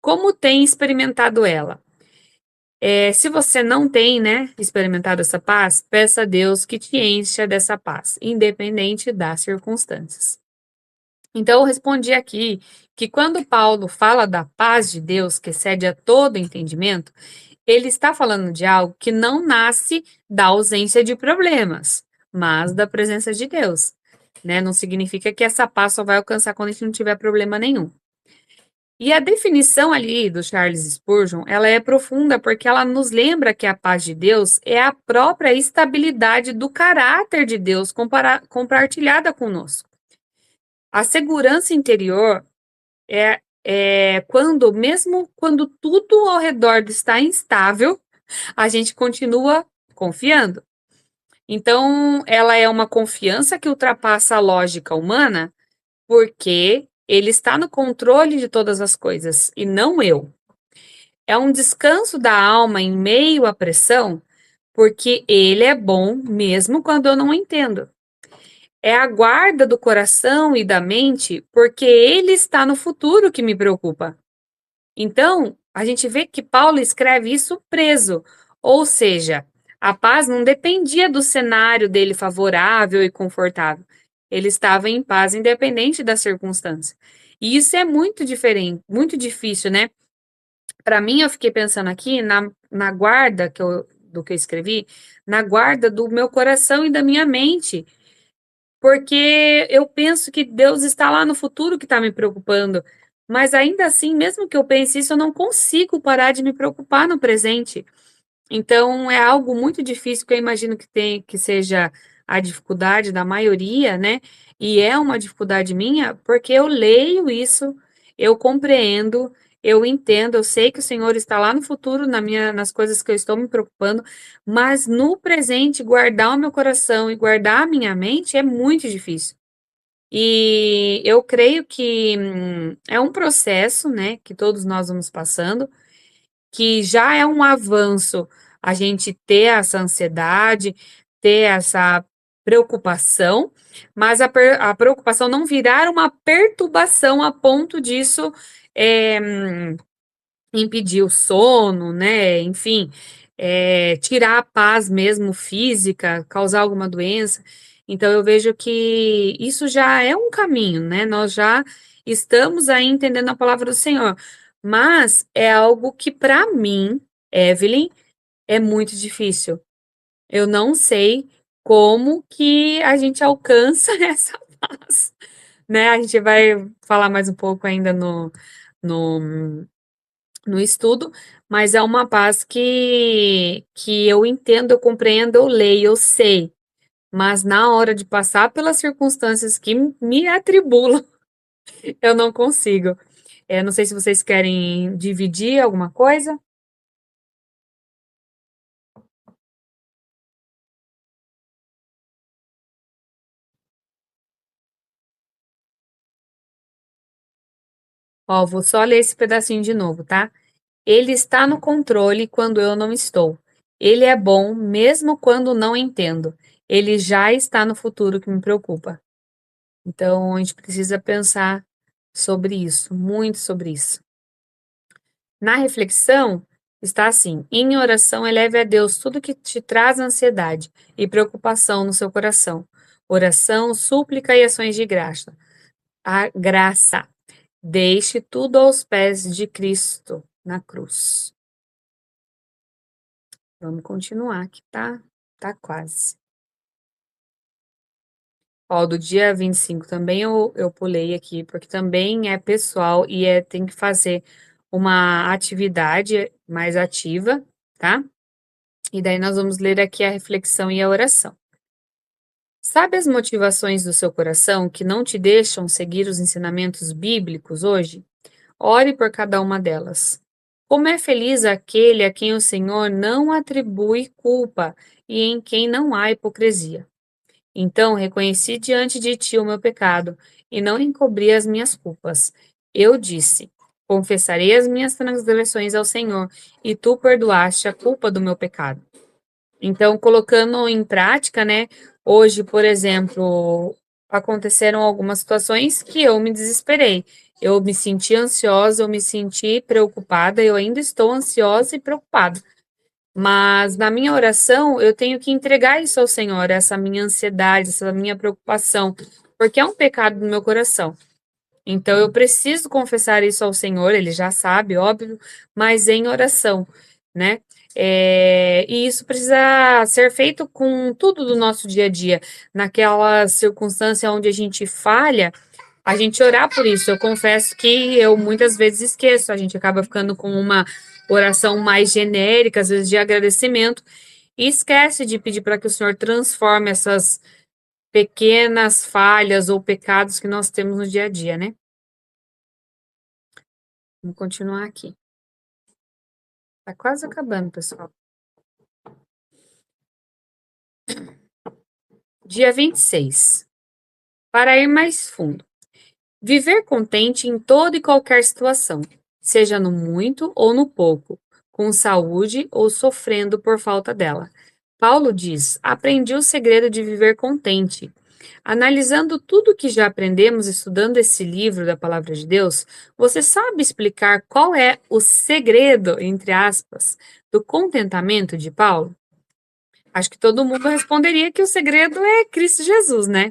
A: Como tem experimentado ela? Se você não tem, né, experimentado essa paz, peça a Deus que te encha dessa paz, independente das circunstâncias. Então, eu respondi aqui que quando Paulo fala da paz de Deus, que excede a todo entendimento, ele está falando de algo que não nasce da ausência de problemas, mas da presença de Deus, né? Não significa que essa paz só vai alcançar quando a gente não tiver problema nenhum. E a definição ali do Charles Spurgeon, ela é profunda porque ela nos lembra que a paz de Deus é a própria estabilidade do caráter de Deus compartilhada conosco. A segurança interior é quando, mesmo quando tudo ao redor está instável, a gente continua confiando. Então, ela é uma confiança que ultrapassa a lógica humana, porque ele está no controle de todas as coisas e não eu. É um descanso da alma em meio à pressão, porque ele é bom mesmo quando eu não entendo. É a guarda do coração e da mente, porque ele está no futuro que me preocupa. Então, a gente vê que Paulo escreve isso preso, ou seja, a paz não dependia do cenário dele favorável e confortável. Ele estava em paz independente da circunstância. E isso é muito diferente, muito difícil, né? Para mim, eu fiquei pensando aqui na guarda do que eu escrevi, na guarda do meu coração e da minha mente, porque eu penso que Deus está lá no futuro que está me preocupando, mas ainda assim, mesmo que eu pense isso, eu não consigo parar de me preocupar no presente. Então, é algo muito difícil que eu imagino que seja a dificuldade da maioria, né? E é uma dificuldade minha, porque eu leio isso, eu compreendo, eu entendo, eu sei que o Senhor está lá no futuro, nas coisas que eu estou me preocupando, mas no presente, guardar o meu coração e guardar a minha mente é muito difícil. E eu creio que é um processo, né, que todos nós vamos passando, que já é um avanço a gente ter essa ansiedade, ter essa preocupação, mas a preocupação não virar uma perturbação a ponto disso impedir o sono, né? Enfim, tirar a paz mesmo física, causar alguma doença. Então, eu vejo que isso já é um caminho, né? Nós já estamos aí entendendo a palavra do Senhor, mas é algo que, para mim, Evelyn, é muito difícil. Eu não sei como que a gente alcança essa paz, né? A gente vai falar mais um pouco ainda no, no estudo, mas é uma paz que eu entendo, eu compreendo, eu leio, eu sei, mas na hora de passar pelas circunstâncias que me atribulam, eu não consigo. Não sei se vocês querem dividir alguma coisa. Ó, vou só ler esse pedacinho de novo, tá? Ele está no controle quando eu não estou. Ele é bom mesmo quando não entendo. Ele já está no futuro que me preocupa. Então, a gente precisa pensar sobre isso, muito sobre isso. Na reflexão, está assim: em oração, eleve a Deus tudo que te traz ansiedade e preocupação no seu coração. Oração, súplica e ações de graça. A graça. Deixe tudo aos pés de Cristo na cruz. Vamos continuar, que tá quase. Ó, do dia 25 também eu pulei aqui, porque também é pessoal e tem que fazer uma atividade mais ativa, tá? E daí nós vamos ler aqui a reflexão e a oração. Sabe as motivações do seu coração que não te deixam seguir os ensinamentos bíblicos hoje? Ore por cada uma delas. Como é feliz aquele a quem o Senhor não atribui culpa e em quem não há hipocrisia. Então reconheci diante de ti o meu pecado e não encobri as minhas culpas. Eu disse: confessarei as minhas transgressões ao Senhor, e tu perdoaste a culpa do meu pecado. Então, colocando em prática, né? Hoje, por exemplo, aconteceram algumas situações que eu me desesperei. Eu me senti ansiosa, eu me senti preocupada, eu ainda estou ansiosa e preocupada. Mas na minha oração, eu tenho que entregar isso ao Senhor, essa minha ansiedade, essa minha preocupação, porque é um pecado no meu coração. Então, eu preciso confessar isso ao Senhor, ele já sabe, óbvio, mas em oração, né? E isso precisa ser feito com tudo do nosso dia a dia. Naquela circunstância onde a gente falha, a gente orar por isso. Eu confesso que eu muitas vezes esqueço, a gente acaba ficando com uma oração mais genérica, às vezes de agradecimento, e esquece de pedir para que o Senhor transforme essas pequenas falhas ou pecados que nós temos no dia a dia, né? Vamos continuar aqui. Tá quase acabando, pessoal. Dia 26. Para ir mais fundo. Viver contente em toda e qualquer situação, seja no muito ou no pouco, com saúde ou sofrendo por falta dela. Paulo diz: aprendi o segredo de viver contente. Analisando tudo que já aprendemos estudando esse livro da Palavra de Deus, você sabe explicar qual é o segredo, entre aspas, do contentamento de Paulo? Acho que todo mundo responderia que o segredo é Cristo Jesus, né?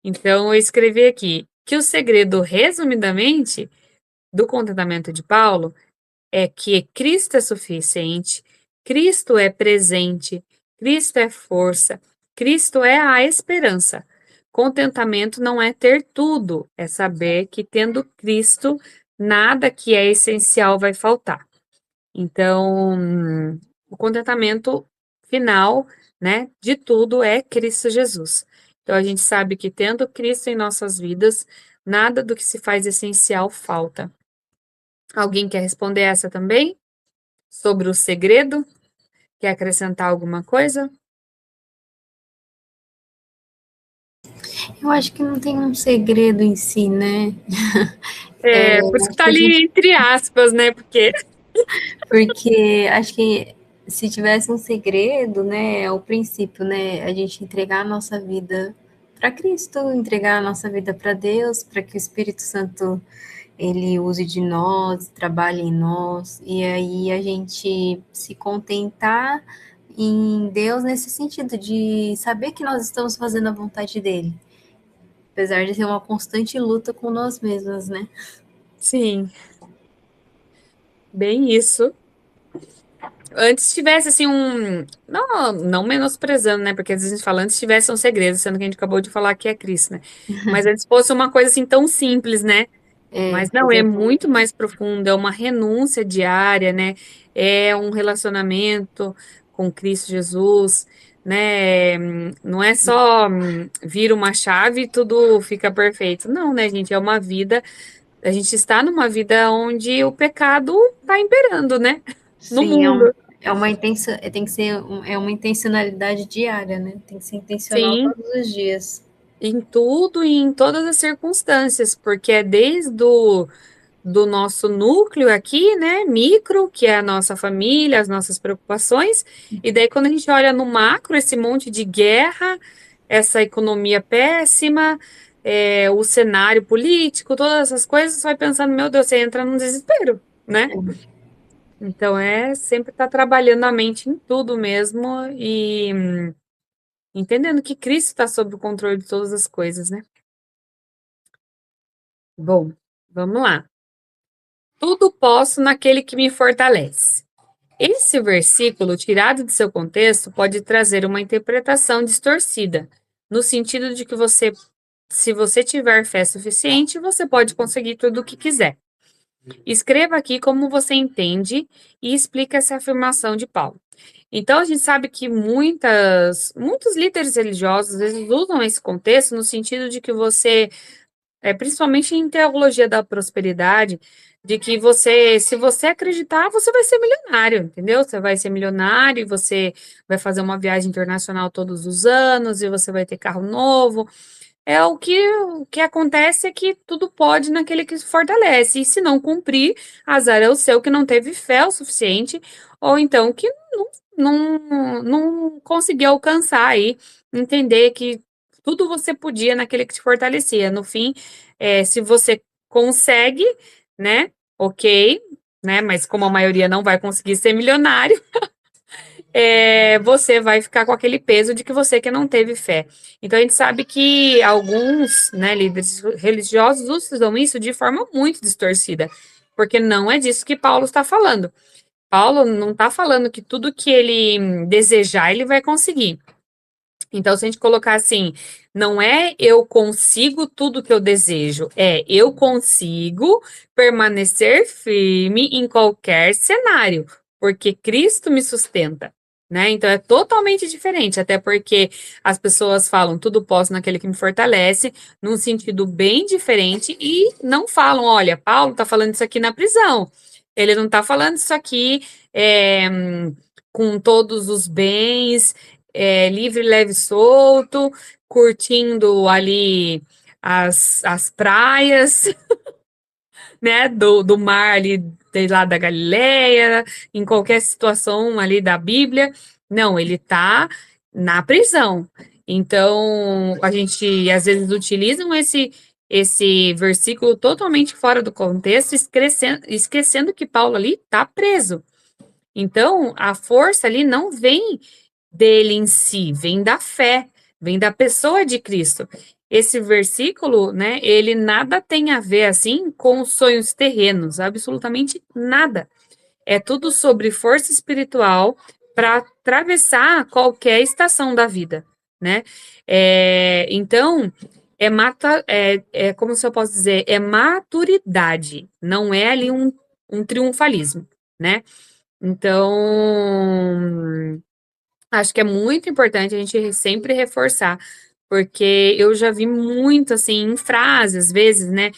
A: Então, eu escrevi aqui que o segredo, resumidamente, do contentamento de Paulo é que Cristo é suficiente, Cristo é presente, Cristo é força, Cristo é a esperança. Contentamento não é ter tudo, é saber que tendo Cristo, nada que é essencial vai faltar. Então, o contentamento final, né, de tudo é Cristo Jesus. Então, a gente sabe que tendo Cristo em nossas vidas, nada do que se faz essencial falta. Alguém quer responder essa também? Sobre o segredo? Quer acrescentar alguma coisa?
B: Eu acho que não tem um segredo em si, né?
A: Por isso que tá
B: A gente,
A: ali entre aspas, né? Porque
B: porque acho que se tivesse um segredo, né, é o princípio, né, a gente entregar a nossa vida para Cristo, entregar a nossa vida para Deus, para que o Espírito Santo ele use de nós, trabalhe em nós, e aí a gente se contentar em Deus nesse sentido de saber que nós estamos fazendo a vontade dele, apesar de ser uma constante luta com nós mesmos, né?
A: sim, bem isso. Antes tivesse assim não menosprezando, né? Porque às vezes a gente fala antes tivesse um segredo, sendo que a gente acabou de falar que é Cristo, né? Mas antes fosse uma coisa assim tão simples, né? Mas não, é
B: Exatamente.
A: muito mais profundo, é uma renúncia diária, né? É um relacionamento com Cristo Jesus, né? Não é só vir uma chave e tudo fica perfeito. Não, né, gente? É uma vida, a gente está numa vida onde o pecado está imperando, né? No
B: Sim,
A: mundo.
B: é uma intenção, tem que ser é uma intencionalidade diária, né? Tem que ser intencional
A: Sim,
B: todos os dias.
A: em tudo e em todas as circunstâncias, porque é desde do nosso núcleo aqui, né, micro, que é a nossa família, as nossas preocupações, e daí quando a gente olha no macro, esse monte de guerra, essa economia péssima, o cenário político, todas essas coisas, você vai pensando, meu Deus, você entra num desespero, né? Então é sempre estar trabalhando a mente em tudo mesmo e entendendo que Cristo está sob o controle de todas as coisas, né? Bom, vamos lá. Tudo posso naquele que me fortalece. Esse versículo, tirado de seu contexto, pode trazer uma interpretação distorcida, no sentido de que se você tiver fé suficiente, você pode conseguir tudo o que quiser. Escreva aqui como você entende e explica essa afirmação de Paulo. Então, a gente sabe que muitos líderes religiosos, às vezes, usam esse contexto no sentido de que você, principalmente em teologia da prosperidade, de que você, se você acreditar, você vai ser milionário, entendeu? Você vai ser milionário, e você vai fazer uma viagem internacional todos os anos, e você vai ter carro novo. O que acontece é que tudo pode naquele que se fortalece, e se não cumprir, azar é o seu que não teve fé o suficiente, ou então que não conseguiu alcançar aí, entender que tudo você podia naquele que te fortalecia. No fim, se você consegue, né, ok, né, mas como a maioria não vai conseguir ser milionário, você vai ficar com aquele peso de que você que não teve fé. Então a gente sabe que alguns, né, líderes religiosos usam isso de forma muito distorcida, porque não é disso que Paulo está falando. Paulo não está falando que tudo que ele desejar ele vai conseguir. Então, se a gente colocar assim, não é eu consigo tudo que eu desejo, é eu consigo permanecer firme em qualquer cenário, porque Cristo me sustenta, né? Então é totalmente diferente, até porque as pessoas falam tudo posso naquele que me fortalece, num sentido bem diferente, e não falam, olha, Paulo está falando isso aqui na prisão, ele não está falando isso aqui com todos os bens livre, leve, solto, curtindo ali as praias, né, do mar ali, lá da Galileia, em qualquer situação ali da Bíblia. Não, ele está na prisão. Então, a gente às vezes utilizam esse versículo totalmente fora do contexto, esquecendo que Paulo ali está preso. Então, a força ali não vem dele em si, vem da fé, vem da pessoa de Cristo. Esse versículo, né, ele nada tem a ver assim com os sonhos terrenos, absolutamente nada. É tudo sobre força espiritual para atravessar qualquer estação da vida, né? Então, como se eu posso dizer, é maturidade, não é ali um triunfalismo, né? Então, acho que é muito importante a gente sempre reforçar, porque eu já vi muito, assim, em frases, às vezes, né,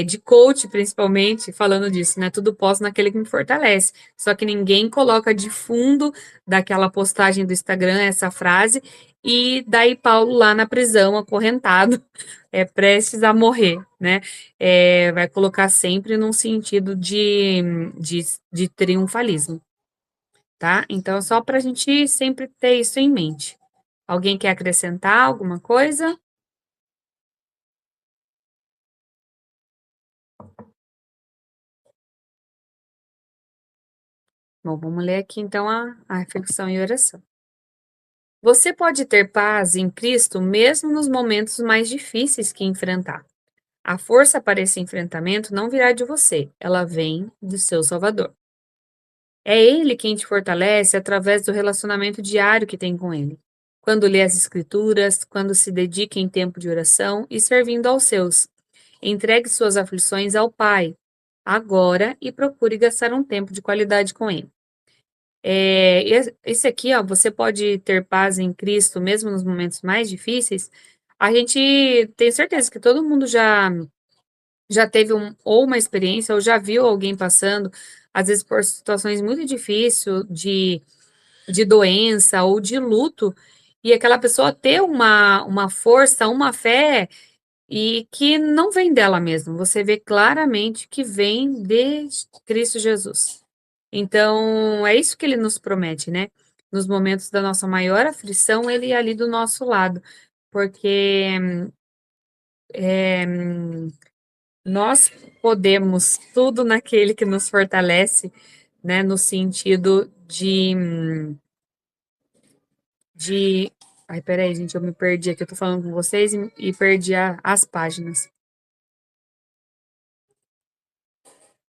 A: de coach, principalmente, falando disso, né, tudo posso naquele que me fortalece, só que ninguém coloca de fundo daquela postagem do Instagram essa frase, e daí Paulo lá na prisão, acorrentado, prestes a morrer, né, vai colocar sempre num sentido de triunfalismo. Tá? Então, só para a gente sempre ter isso em mente. Alguém quer acrescentar alguma coisa? Bom, vamos ler aqui então a reflexão e oração. Você pode ter paz em Cristo mesmo nos momentos mais difíceis que enfrentar. A força para esse enfrentamento não virá de você, ela vem do seu Salvador. É Ele quem te fortalece através do relacionamento diário que tem com Ele. Quando lê as Escrituras, quando se dedica em tempo de oração e servindo aos seus. Entregue suas aflições ao Pai, agora, e procure gastar um tempo de qualidade com Ele. Esse aqui, ó, você pode ter paz em Cristo mesmo nos momentos mais difíceis. A gente tem certeza que todo mundo já teve ou uma experiência ou já viu alguém passando, às vezes por situações muito difíceis de doença ou de luto, e aquela pessoa ter uma força, uma fé, e que não vem dela mesma. Você vê claramente que vem de Cristo Jesus. Então, é isso que ele nos promete, né? Nos momentos da nossa maior aflição, ele é ali do nosso lado, porque é, nós podemos tudo naquele que nos fortalece, né? No sentido de... Ai, peraí, gente, eu me perdi aqui, eu tô falando com vocês e perdi as páginas.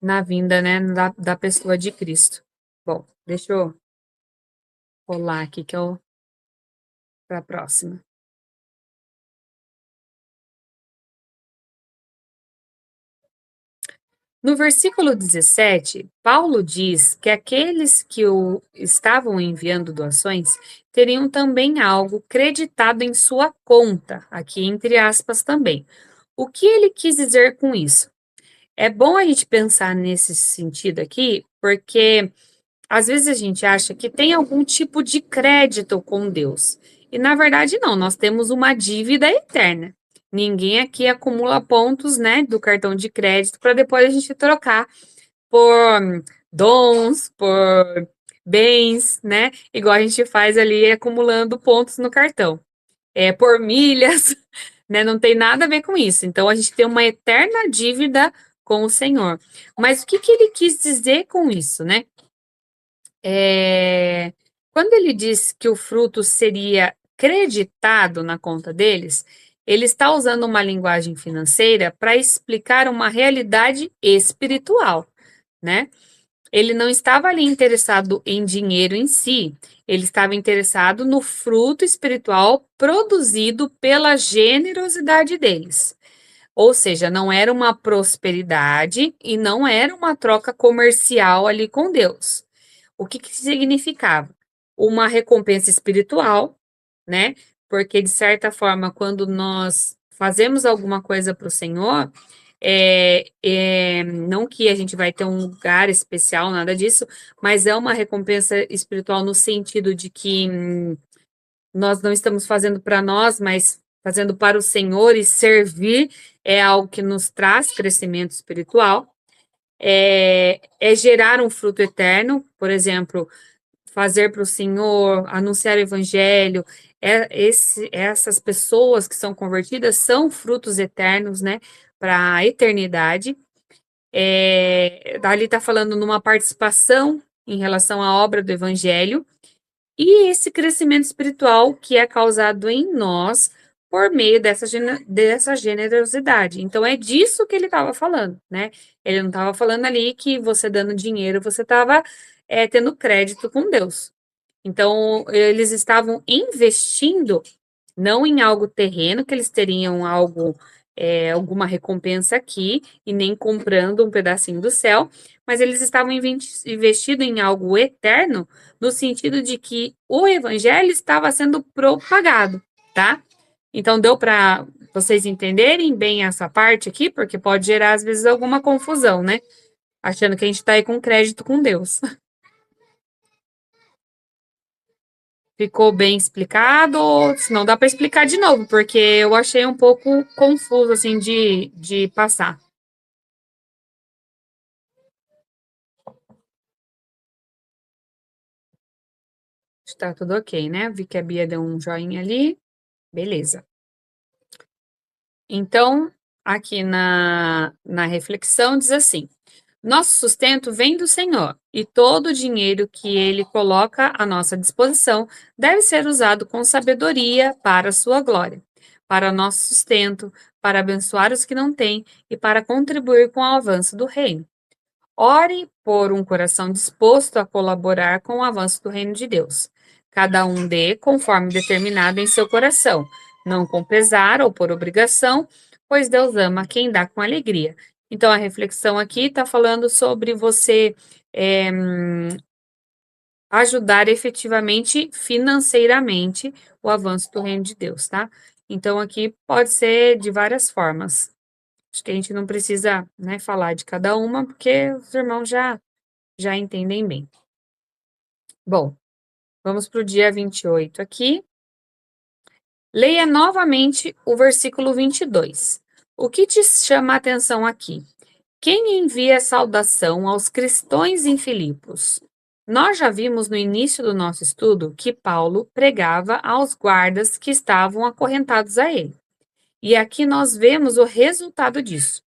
A: Na vinda, né, da pessoa de Cristo. Bom, deixa eu rolar aqui que eu para a próxima. No versículo 17, Paulo diz que aqueles que o estavam enviando doações teriam também algo creditado em sua conta, aqui entre aspas também. O que ele quis dizer com isso? É bom a gente pensar nesse sentido aqui, porque às vezes a gente acha que tem algum tipo de crédito com Deus. E na verdade não, nós temos uma dívida eterna. Ninguém aqui acumula pontos, né, do cartão de crédito para depois a gente trocar por dons, por bens, né? Igual a gente faz ali acumulando pontos no cartão. Por milhas, né? Não tem nada a ver com isso. Então a gente tem uma eterna dívida com o Senhor. Mas o que que ele quis dizer com isso, né? Quando ele diz que o fruto seria creditado na conta deles, ele está usando uma linguagem financeira para explicar uma realidade espiritual, né? Ele não estava ali interessado em dinheiro em si, ele estava interessado no fruto espiritual produzido pela generosidade deles. Ou seja, não era uma prosperidade e não era uma troca comercial ali com Deus. O que que significava? Uma recompensa espiritual, né? Porque, de certa forma, quando nós fazemos alguma coisa para o Senhor, não que a gente vai ter um lugar especial, nada disso, mas é uma recompensa espiritual no sentido de que nós não estamos fazendo para nós, mas fazendo para o Senhor, e servir é algo que nos traz crescimento espiritual. É gerar um fruto eterno, por exemplo, fazer para o Senhor, anunciar o evangelho. Essas pessoas que são convertidas são frutos eternos, né, para a eternidade. Ali está falando numa participação em relação à obra do evangelho e esse crescimento espiritual que é causado em nós por meio dessa generosidade. Então, é disso que ele estava falando, né? Ele não estava falando ali que você dando dinheiro, você estava tendo crédito com Deus. Então, eles estavam investindo não em algo terreno, que eles teriam alguma recompensa aqui, e nem comprando um pedacinho do céu, mas eles estavam investindo em algo eterno, no sentido de que o evangelho estava sendo propagado, tá? Então, deu para vocês entenderem bem essa parte aqui, porque pode gerar, às vezes, alguma confusão, né? Achando que a gente está aí com crédito com Deus. Ficou bem explicado, ou se não dá para explicar de novo, porque eu achei um pouco confuso assim de passar. Está tudo ok, né? Vi que a Bia deu um joinha ali. Beleza. Então, aqui na reflexão diz assim: nosso sustento vem do Senhor, e todo o dinheiro que Ele coloca à nossa disposição deve ser usado com sabedoria para a sua glória, para nosso sustento, para abençoar os que não têm e para contribuir com o avanço do reino. Ore por um coração disposto a colaborar com o avanço do reino de Deus. Cada um dê conforme determinado em seu coração, não com pesar ou por obrigação, pois Deus ama quem dá com alegria. Então, a reflexão aqui está falando sobre você é, ajudar efetivamente, financeiramente, o avanço do reino de Deus, tá? Então, aqui pode ser de várias formas. Acho que a gente não precisa, né, falar de cada uma, porque os irmãos já entendem bem. Bom, vamos para o dia 28 aqui. Leia novamente o versículo 22. O que te chama a atenção aqui? Quem envia saudação aos cristãos em Filipos? Nós já vimos no início do nosso estudo que Paulo pregava aos guardas que estavam acorrentados a ele. E aqui nós vemos o resultado disso.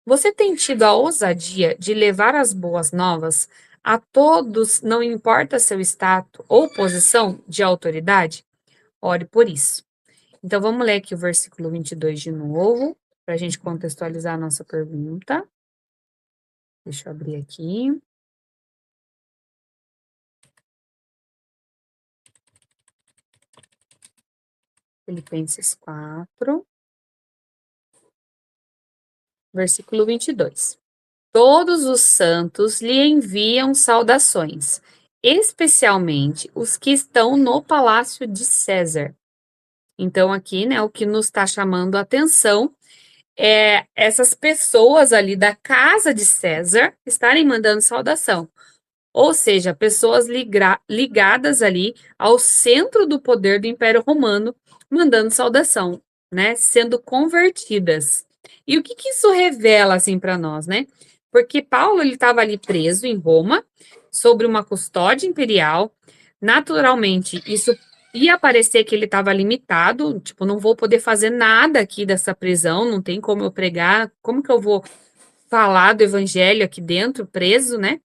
A: Você tem tido a ousadia de levar as boas novas a todos, não importa seu status ou posição de autoridade? Ore por isso. Então, vamos ler aqui o versículo 22 de novo, para a gente contextualizar a nossa pergunta. Deixa eu abrir aqui. Filipenses 4, versículo 22. Todos os santos lhe enviam saudações, especialmente os que estão no palácio de César. Então, aqui, né, o que nos está chamando a atenção é essas pessoas ali da casa de César estarem mandando saudação. Ou seja, pessoas ligadas ali ao centro do poder do Império Romano, mandando saudação, né? Sendo convertidas. E o que isso revela, assim, para nós, né? Porque Paulo, ele estava ali preso em Roma, sobre uma custódia imperial. Naturalmente, isso ia parecer que ele estava limitado, tipo, não vou poder fazer nada aqui dessa prisão, não tem como eu pregar, como que eu vou falar do evangelho aqui dentro, preso, né?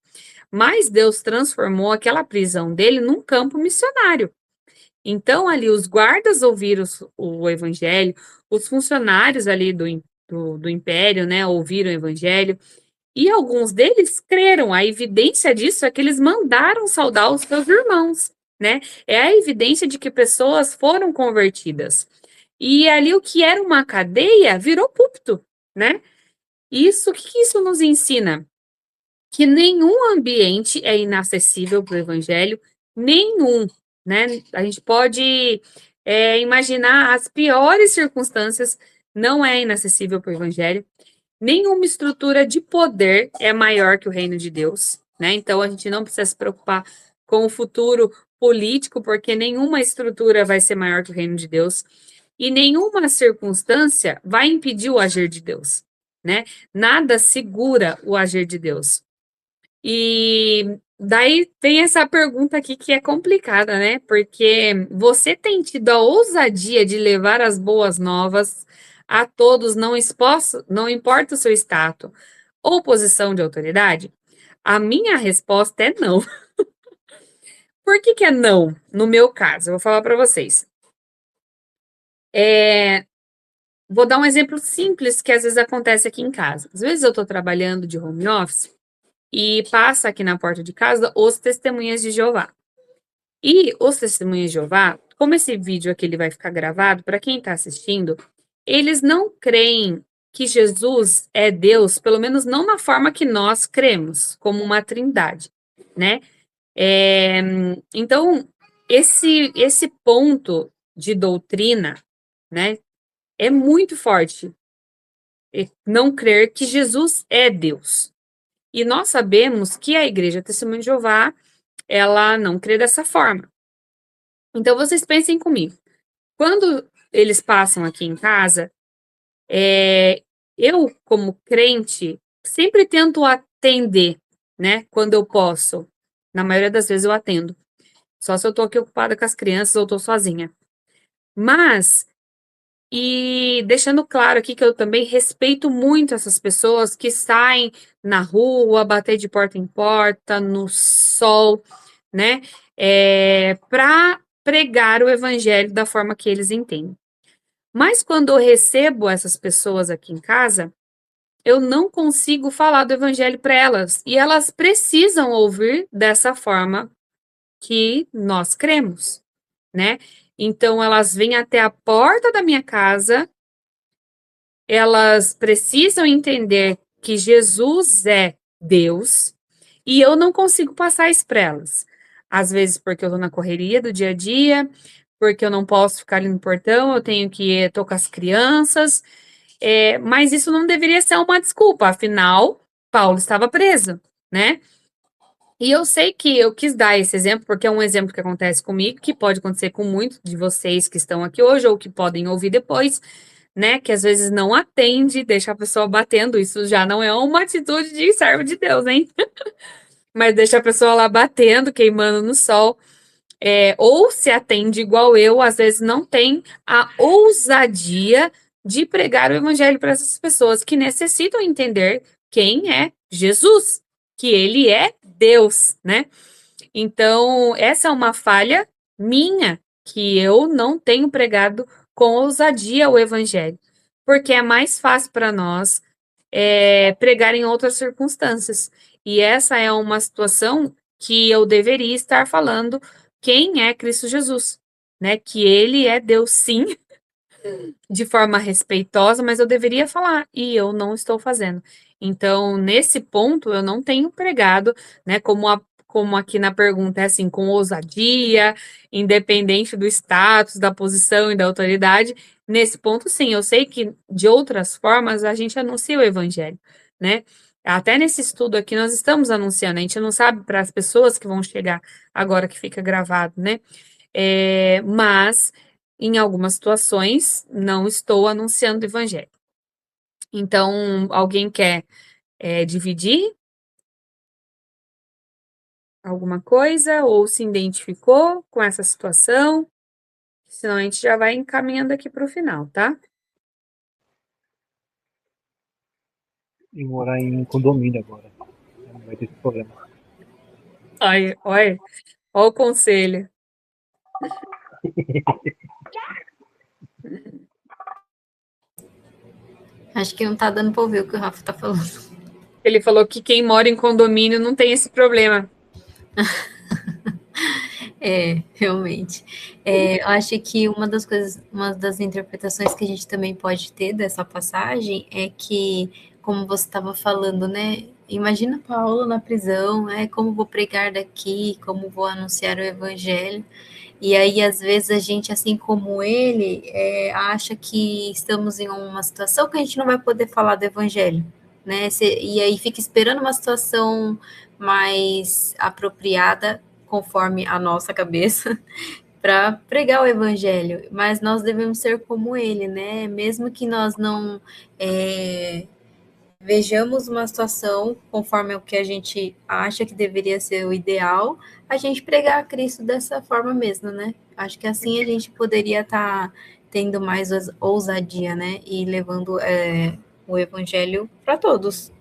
A: Mas Deus transformou aquela prisão dele num campo missionário. Então, ali, os guardas ouviram o evangelho, os funcionários ali do império, né, ouviram o evangelho, e alguns deles creram. A evidência disso é que eles mandaram saudar os seus irmãos, né? É a evidência de que pessoas foram convertidas. E ali o que era uma cadeia virou púlpito, né? Isso, o que isso nos ensina? Que nenhum ambiente é inacessível para o evangelho, nenhum, né? A gente pode imaginar as piores circunstâncias, não é inacessível para o evangelho. Nenhuma estrutura de poder é maior que o reino de Deus, né? Então a gente não precisa se preocupar com o futuro político, porque nenhuma estrutura vai ser maior que o reino de Deus, e nenhuma circunstância vai impedir o agir de Deus, né? Nada segura o agir de Deus. E daí tem essa pergunta aqui que é complicada, né? Porque você tem tido a ousadia de levar as boas novas a todos, não importa o seu status ou posição de autoridade? A minha resposta é não. Por que é não? No meu caso, eu vou falar para vocês. Vou dar um exemplo simples que às vezes acontece aqui em casa. Às vezes eu estou trabalhando de home office e passa aqui na porta de casa os testemunhas de Jeová. E os testemunhas de Jeová, como esse vídeo aqui ele vai ficar gravado, para quem está assistindo, eles não creem que Jesus é Deus, pelo menos não na forma que nós cremos, como uma trindade, né? Então, esse ponto de doutrina, né, é muito forte. Não crer que Jesus é Deus. E nós sabemos que a Igreja Testemunha de Jeová, ela não crê dessa forma. Então, vocês pensem comigo. Quando eles passam aqui em casa, eu, como crente, sempre tento atender, né? Quando eu posso. Na maioria das vezes eu atendo. Só se eu tô aqui ocupada com as crianças ou tô sozinha. Mas, e deixando claro aqui que eu também respeito muito essas pessoas que saem na rua, bater de porta em porta, no sol, né? Para pregar o evangelho da forma que eles entendem. Mas quando eu recebo essas pessoas aqui em casa, eu não consigo falar do evangelho para elas. E elas precisam ouvir dessa forma que nós cremos, né? Então, elas vêm até a porta da minha casa, elas precisam entender que Jesus é Deus, e eu não consigo passar isso para elas. Às vezes, porque eu estou na correria do dia a dia, porque eu não posso ficar ali no portão, eu tenho que estar com as crianças, mas isso não deveria ser uma desculpa, afinal, Paulo estava preso, né? E eu sei que eu quis dar esse exemplo, porque é um exemplo que acontece comigo, que pode acontecer com muitos de vocês que estão aqui hoje, ou que podem ouvir depois, né? Que às vezes não atende, deixa a pessoa batendo, isso já não é uma atitude de servo de Deus, hein? Mas deixa a pessoa lá batendo, queimando no sol. Ou se atende igual eu, às vezes não tem a ousadia de pregar o evangelho para essas pessoas que necessitam entender quem é Jesus, que ele é Deus, né? Então, essa é uma falha minha, que eu não tenho pregado com ousadia o evangelho, porque é mais fácil para nós pregar em outras circunstâncias. E essa é uma situação que eu deveria estar falando quem é Cristo Jesus, né? Que ele é Deus, sim, de forma respeitosa, mas eu deveria falar, e eu não estou fazendo. Então, nesse ponto, eu não tenho pregado, né, como aqui na pergunta é assim, com ousadia, independente do status, da posição e da autoridade. Nesse ponto, sim, eu sei que de outras formas a gente anuncia o evangelho, né? Até nesse estudo aqui nós estamos anunciando, a gente não sabe para as pessoas que vão chegar agora que fica gravado, né? Mas em algumas situações não estou anunciando o evangelho. Então, alguém quer dividir alguma coisa ou se identificou com essa situação? Senão a gente já vai encaminhando aqui para o final, tá?
D: E morar em condomínio agora. Não vai ter esse problema.
A: Olha, olha o conselho.
B: Acho que não tá dando para ouvir o que o Rafa tá falando.
A: Ele falou que quem mora em condomínio não tem esse problema.
B: Realmente. Eu acho que uma das interpretações que a gente também pode ter dessa passagem é que, como você estava falando, né? Imagina Paulo na prisão, como vou pregar daqui, como vou anunciar o evangelho. E aí, às vezes, a gente, assim como ele, acha que estamos em uma situação que a gente não vai poder falar do evangelho, né? E aí fica esperando uma situação mais apropriada conforme a nossa cabeça, para pregar o evangelho, mas nós devemos ser como ele, né? Mesmo que nós não vejamos uma situação conforme o que a gente acha que deveria ser o ideal, a gente pregar a Cristo dessa forma mesmo, né? Acho que assim a gente poderia estar tendo mais ousadia, né? E levando o evangelho para todos.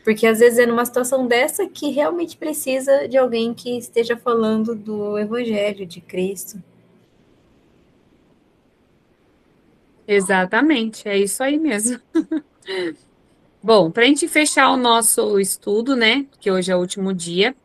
B: Porque às vezes é numa situação dessa que realmente precisa de alguém que esteja falando do Evangelho de Cristo.
A: Exatamente, é isso aí mesmo. Bom, para a gente fechar o nosso estudo, né? Que hoje é o último dia,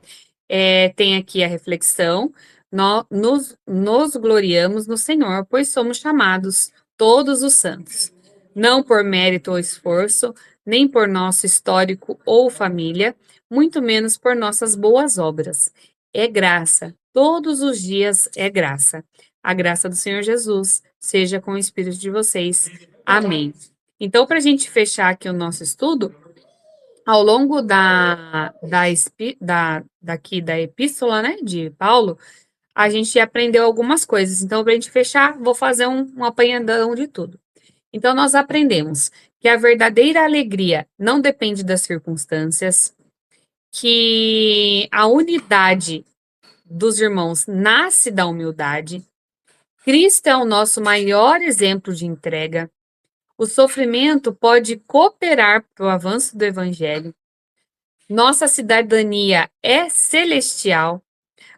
A: tem aqui a reflexão. Nos gloriamos no Senhor, pois somos chamados todos os santos, não por mérito ou esforço, nem por nosso histórico ou família, muito menos por nossas boas obras. É graça, todos os dias é graça. A graça do Senhor Jesus seja com o espírito de vocês. Amém. Então, para a gente fechar aqui o nosso estudo, ao longo daqui da epístola, né, de Paulo, a gente aprendeu algumas coisas. Então, para a gente fechar, vou fazer um apanhadão de tudo. Então, nós aprendemos que a verdadeira alegria não depende das circunstâncias, que a unidade dos irmãos nasce da humildade, Cristo é o nosso maior exemplo de entrega, o sofrimento pode cooperar para o avanço do evangelho, nossa cidadania é celestial,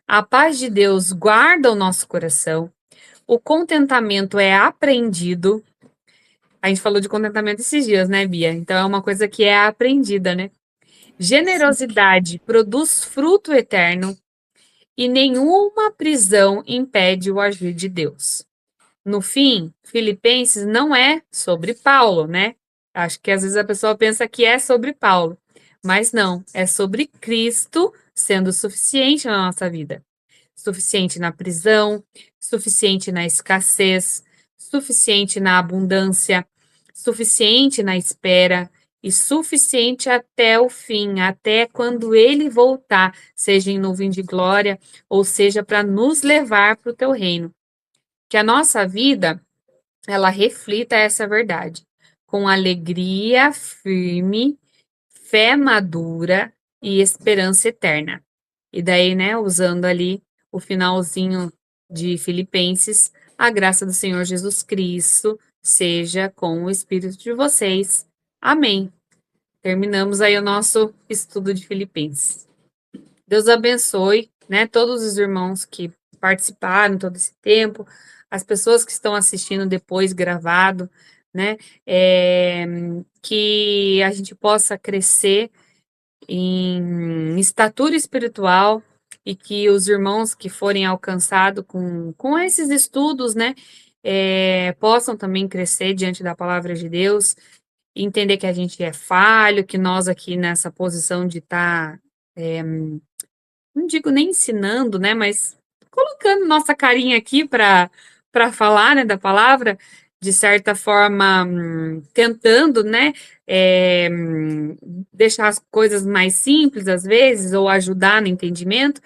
A: a paz de Deus guarda o nosso coração, o contentamento é aprendido. A gente falou de contentamento esses dias, né, Bia? Então é uma coisa que é aprendida, né? Generosidade produz fruto eterno e nenhuma prisão impede o agir de Deus. No fim, Filipenses não é sobre Paulo, né? Acho que às vezes a pessoa pensa que é sobre Paulo, mas não, é sobre Cristo sendo suficiente na nossa vida. Suficiente na prisão, suficiente na escassez, suficiente na abundância, suficiente na espera e suficiente até o fim, até quando ele voltar, seja em nuvem de glória, ou seja, para nos levar para o teu reino. Que a nossa vida, ela reflita essa verdade, com alegria firme, fé madura e esperança eterna. E daí, né, usando ali o finalzinho de Filipenses, a graça do Senhor Jesus Cristo seja com o espírito de vocês. Amém. Terminamos aí o nosso estudo de Filipenses. Deus abençoe, né, todos os irmãos que participaram todo esse tempo, as pessoas que estão assistindo depois gravado, né, que a gente possa crescer em estatura espiritual e que os irmãos que forem alcançados com esses estudos, né, possam também crescer diante da palavra de Deus entender que a gente é falho, que nós aqui nessa posição de estar, não digo nem ensinando, né, mas colocando nossa carinha aqui para falar, né, da palavra, de certa forma, tentando, né, eh, deixar as coisas mais simples às vezes, ou ajudar no entendimento.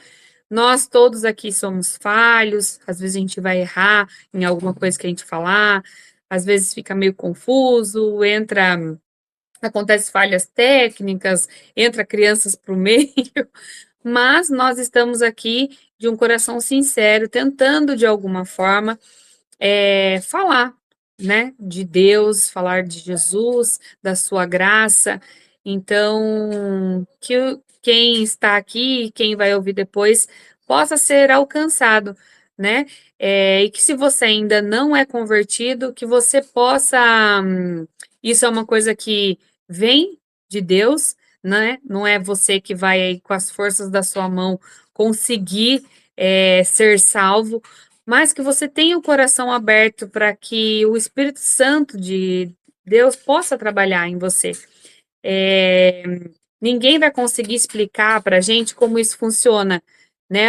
A: Nós todos aqui somos falhos, às vezes a gente vai errar em alguma coisa que a gente falar, às vezes fica meio confuso, acontece falhas técnicas, entra crianças para o meio, mas nós estamos aqui de um coração sincero, tentando de alguma forma falar, né, de Deus, falar de Jesus, da sua graça. Então, quem está aqui, quem vai ouvir depois, possa ser alcançado, né? E que se você ainda não é convertido, que você possa. Isso é uma coisa que vem de Deus, né? Não é você que vai aí, com as forças da sua mão conseguir ser salvo, mas que você tenha o coração aberto para que o Espírito Santo de Deus possa trabalhar em você. É, ninguém vai conseguir explicar para a gente como isso funciona, né?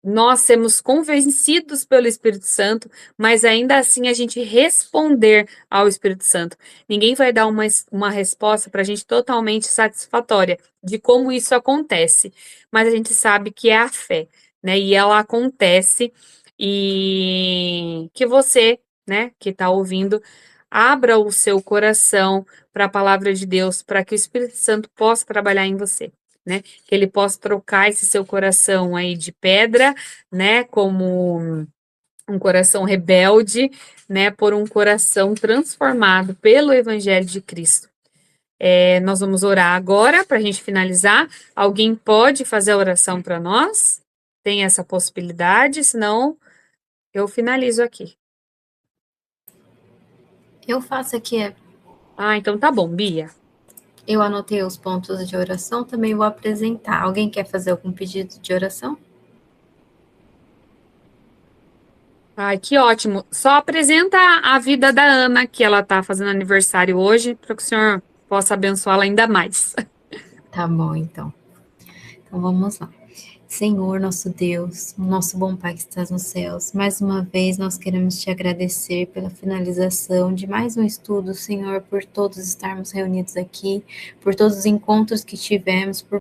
A: Nós sermos convencidos pelo Espírito Santo, mas ainda assim a gente responder ao Espírito Santo. Ninguém vai dar uma resposta para a gente totalmente satisfatória de como isso acontece, mas a gente sabe que é a fé, né? E ela acontece, e que você, né, que está ouvindo, abra o seu coração para a palavra de Deus, para que o Espírito Santo possa trabalhar em você, né? Que ele possa trocar esse seu coração aí de pedra, né, como um coração rebelde, né, por um coração transformado pelo Evangelho de Cristo. Nós vamos orar agora para a gente finalizar. Alguém pode fazer a oração para nós? Tem essa possibilidade? Senão, eu finalizo aqui.
B: Eu faço aqui,
A: Então tá bom, Bia.
B: eu anotei os pontos de oração, também vou apresentar. Alguém quer fazer algum pedido de oração?
A: Ai, que ótimo. Só apresenta a vida da Ana, que ela tá fazendo aniversário hoje, para que o senhor possa abençoá-la ainda mais.
B: Tá bom, então. Então vamos lá. Senhor, nosso Deus, nosso bom Pai que estás nos céus, mais uma vez nós queremos te agradecer pela finalização de mais um estudo, Senhor, por todos estarmos reunidos aqui, por todos os encontros que tivemos, por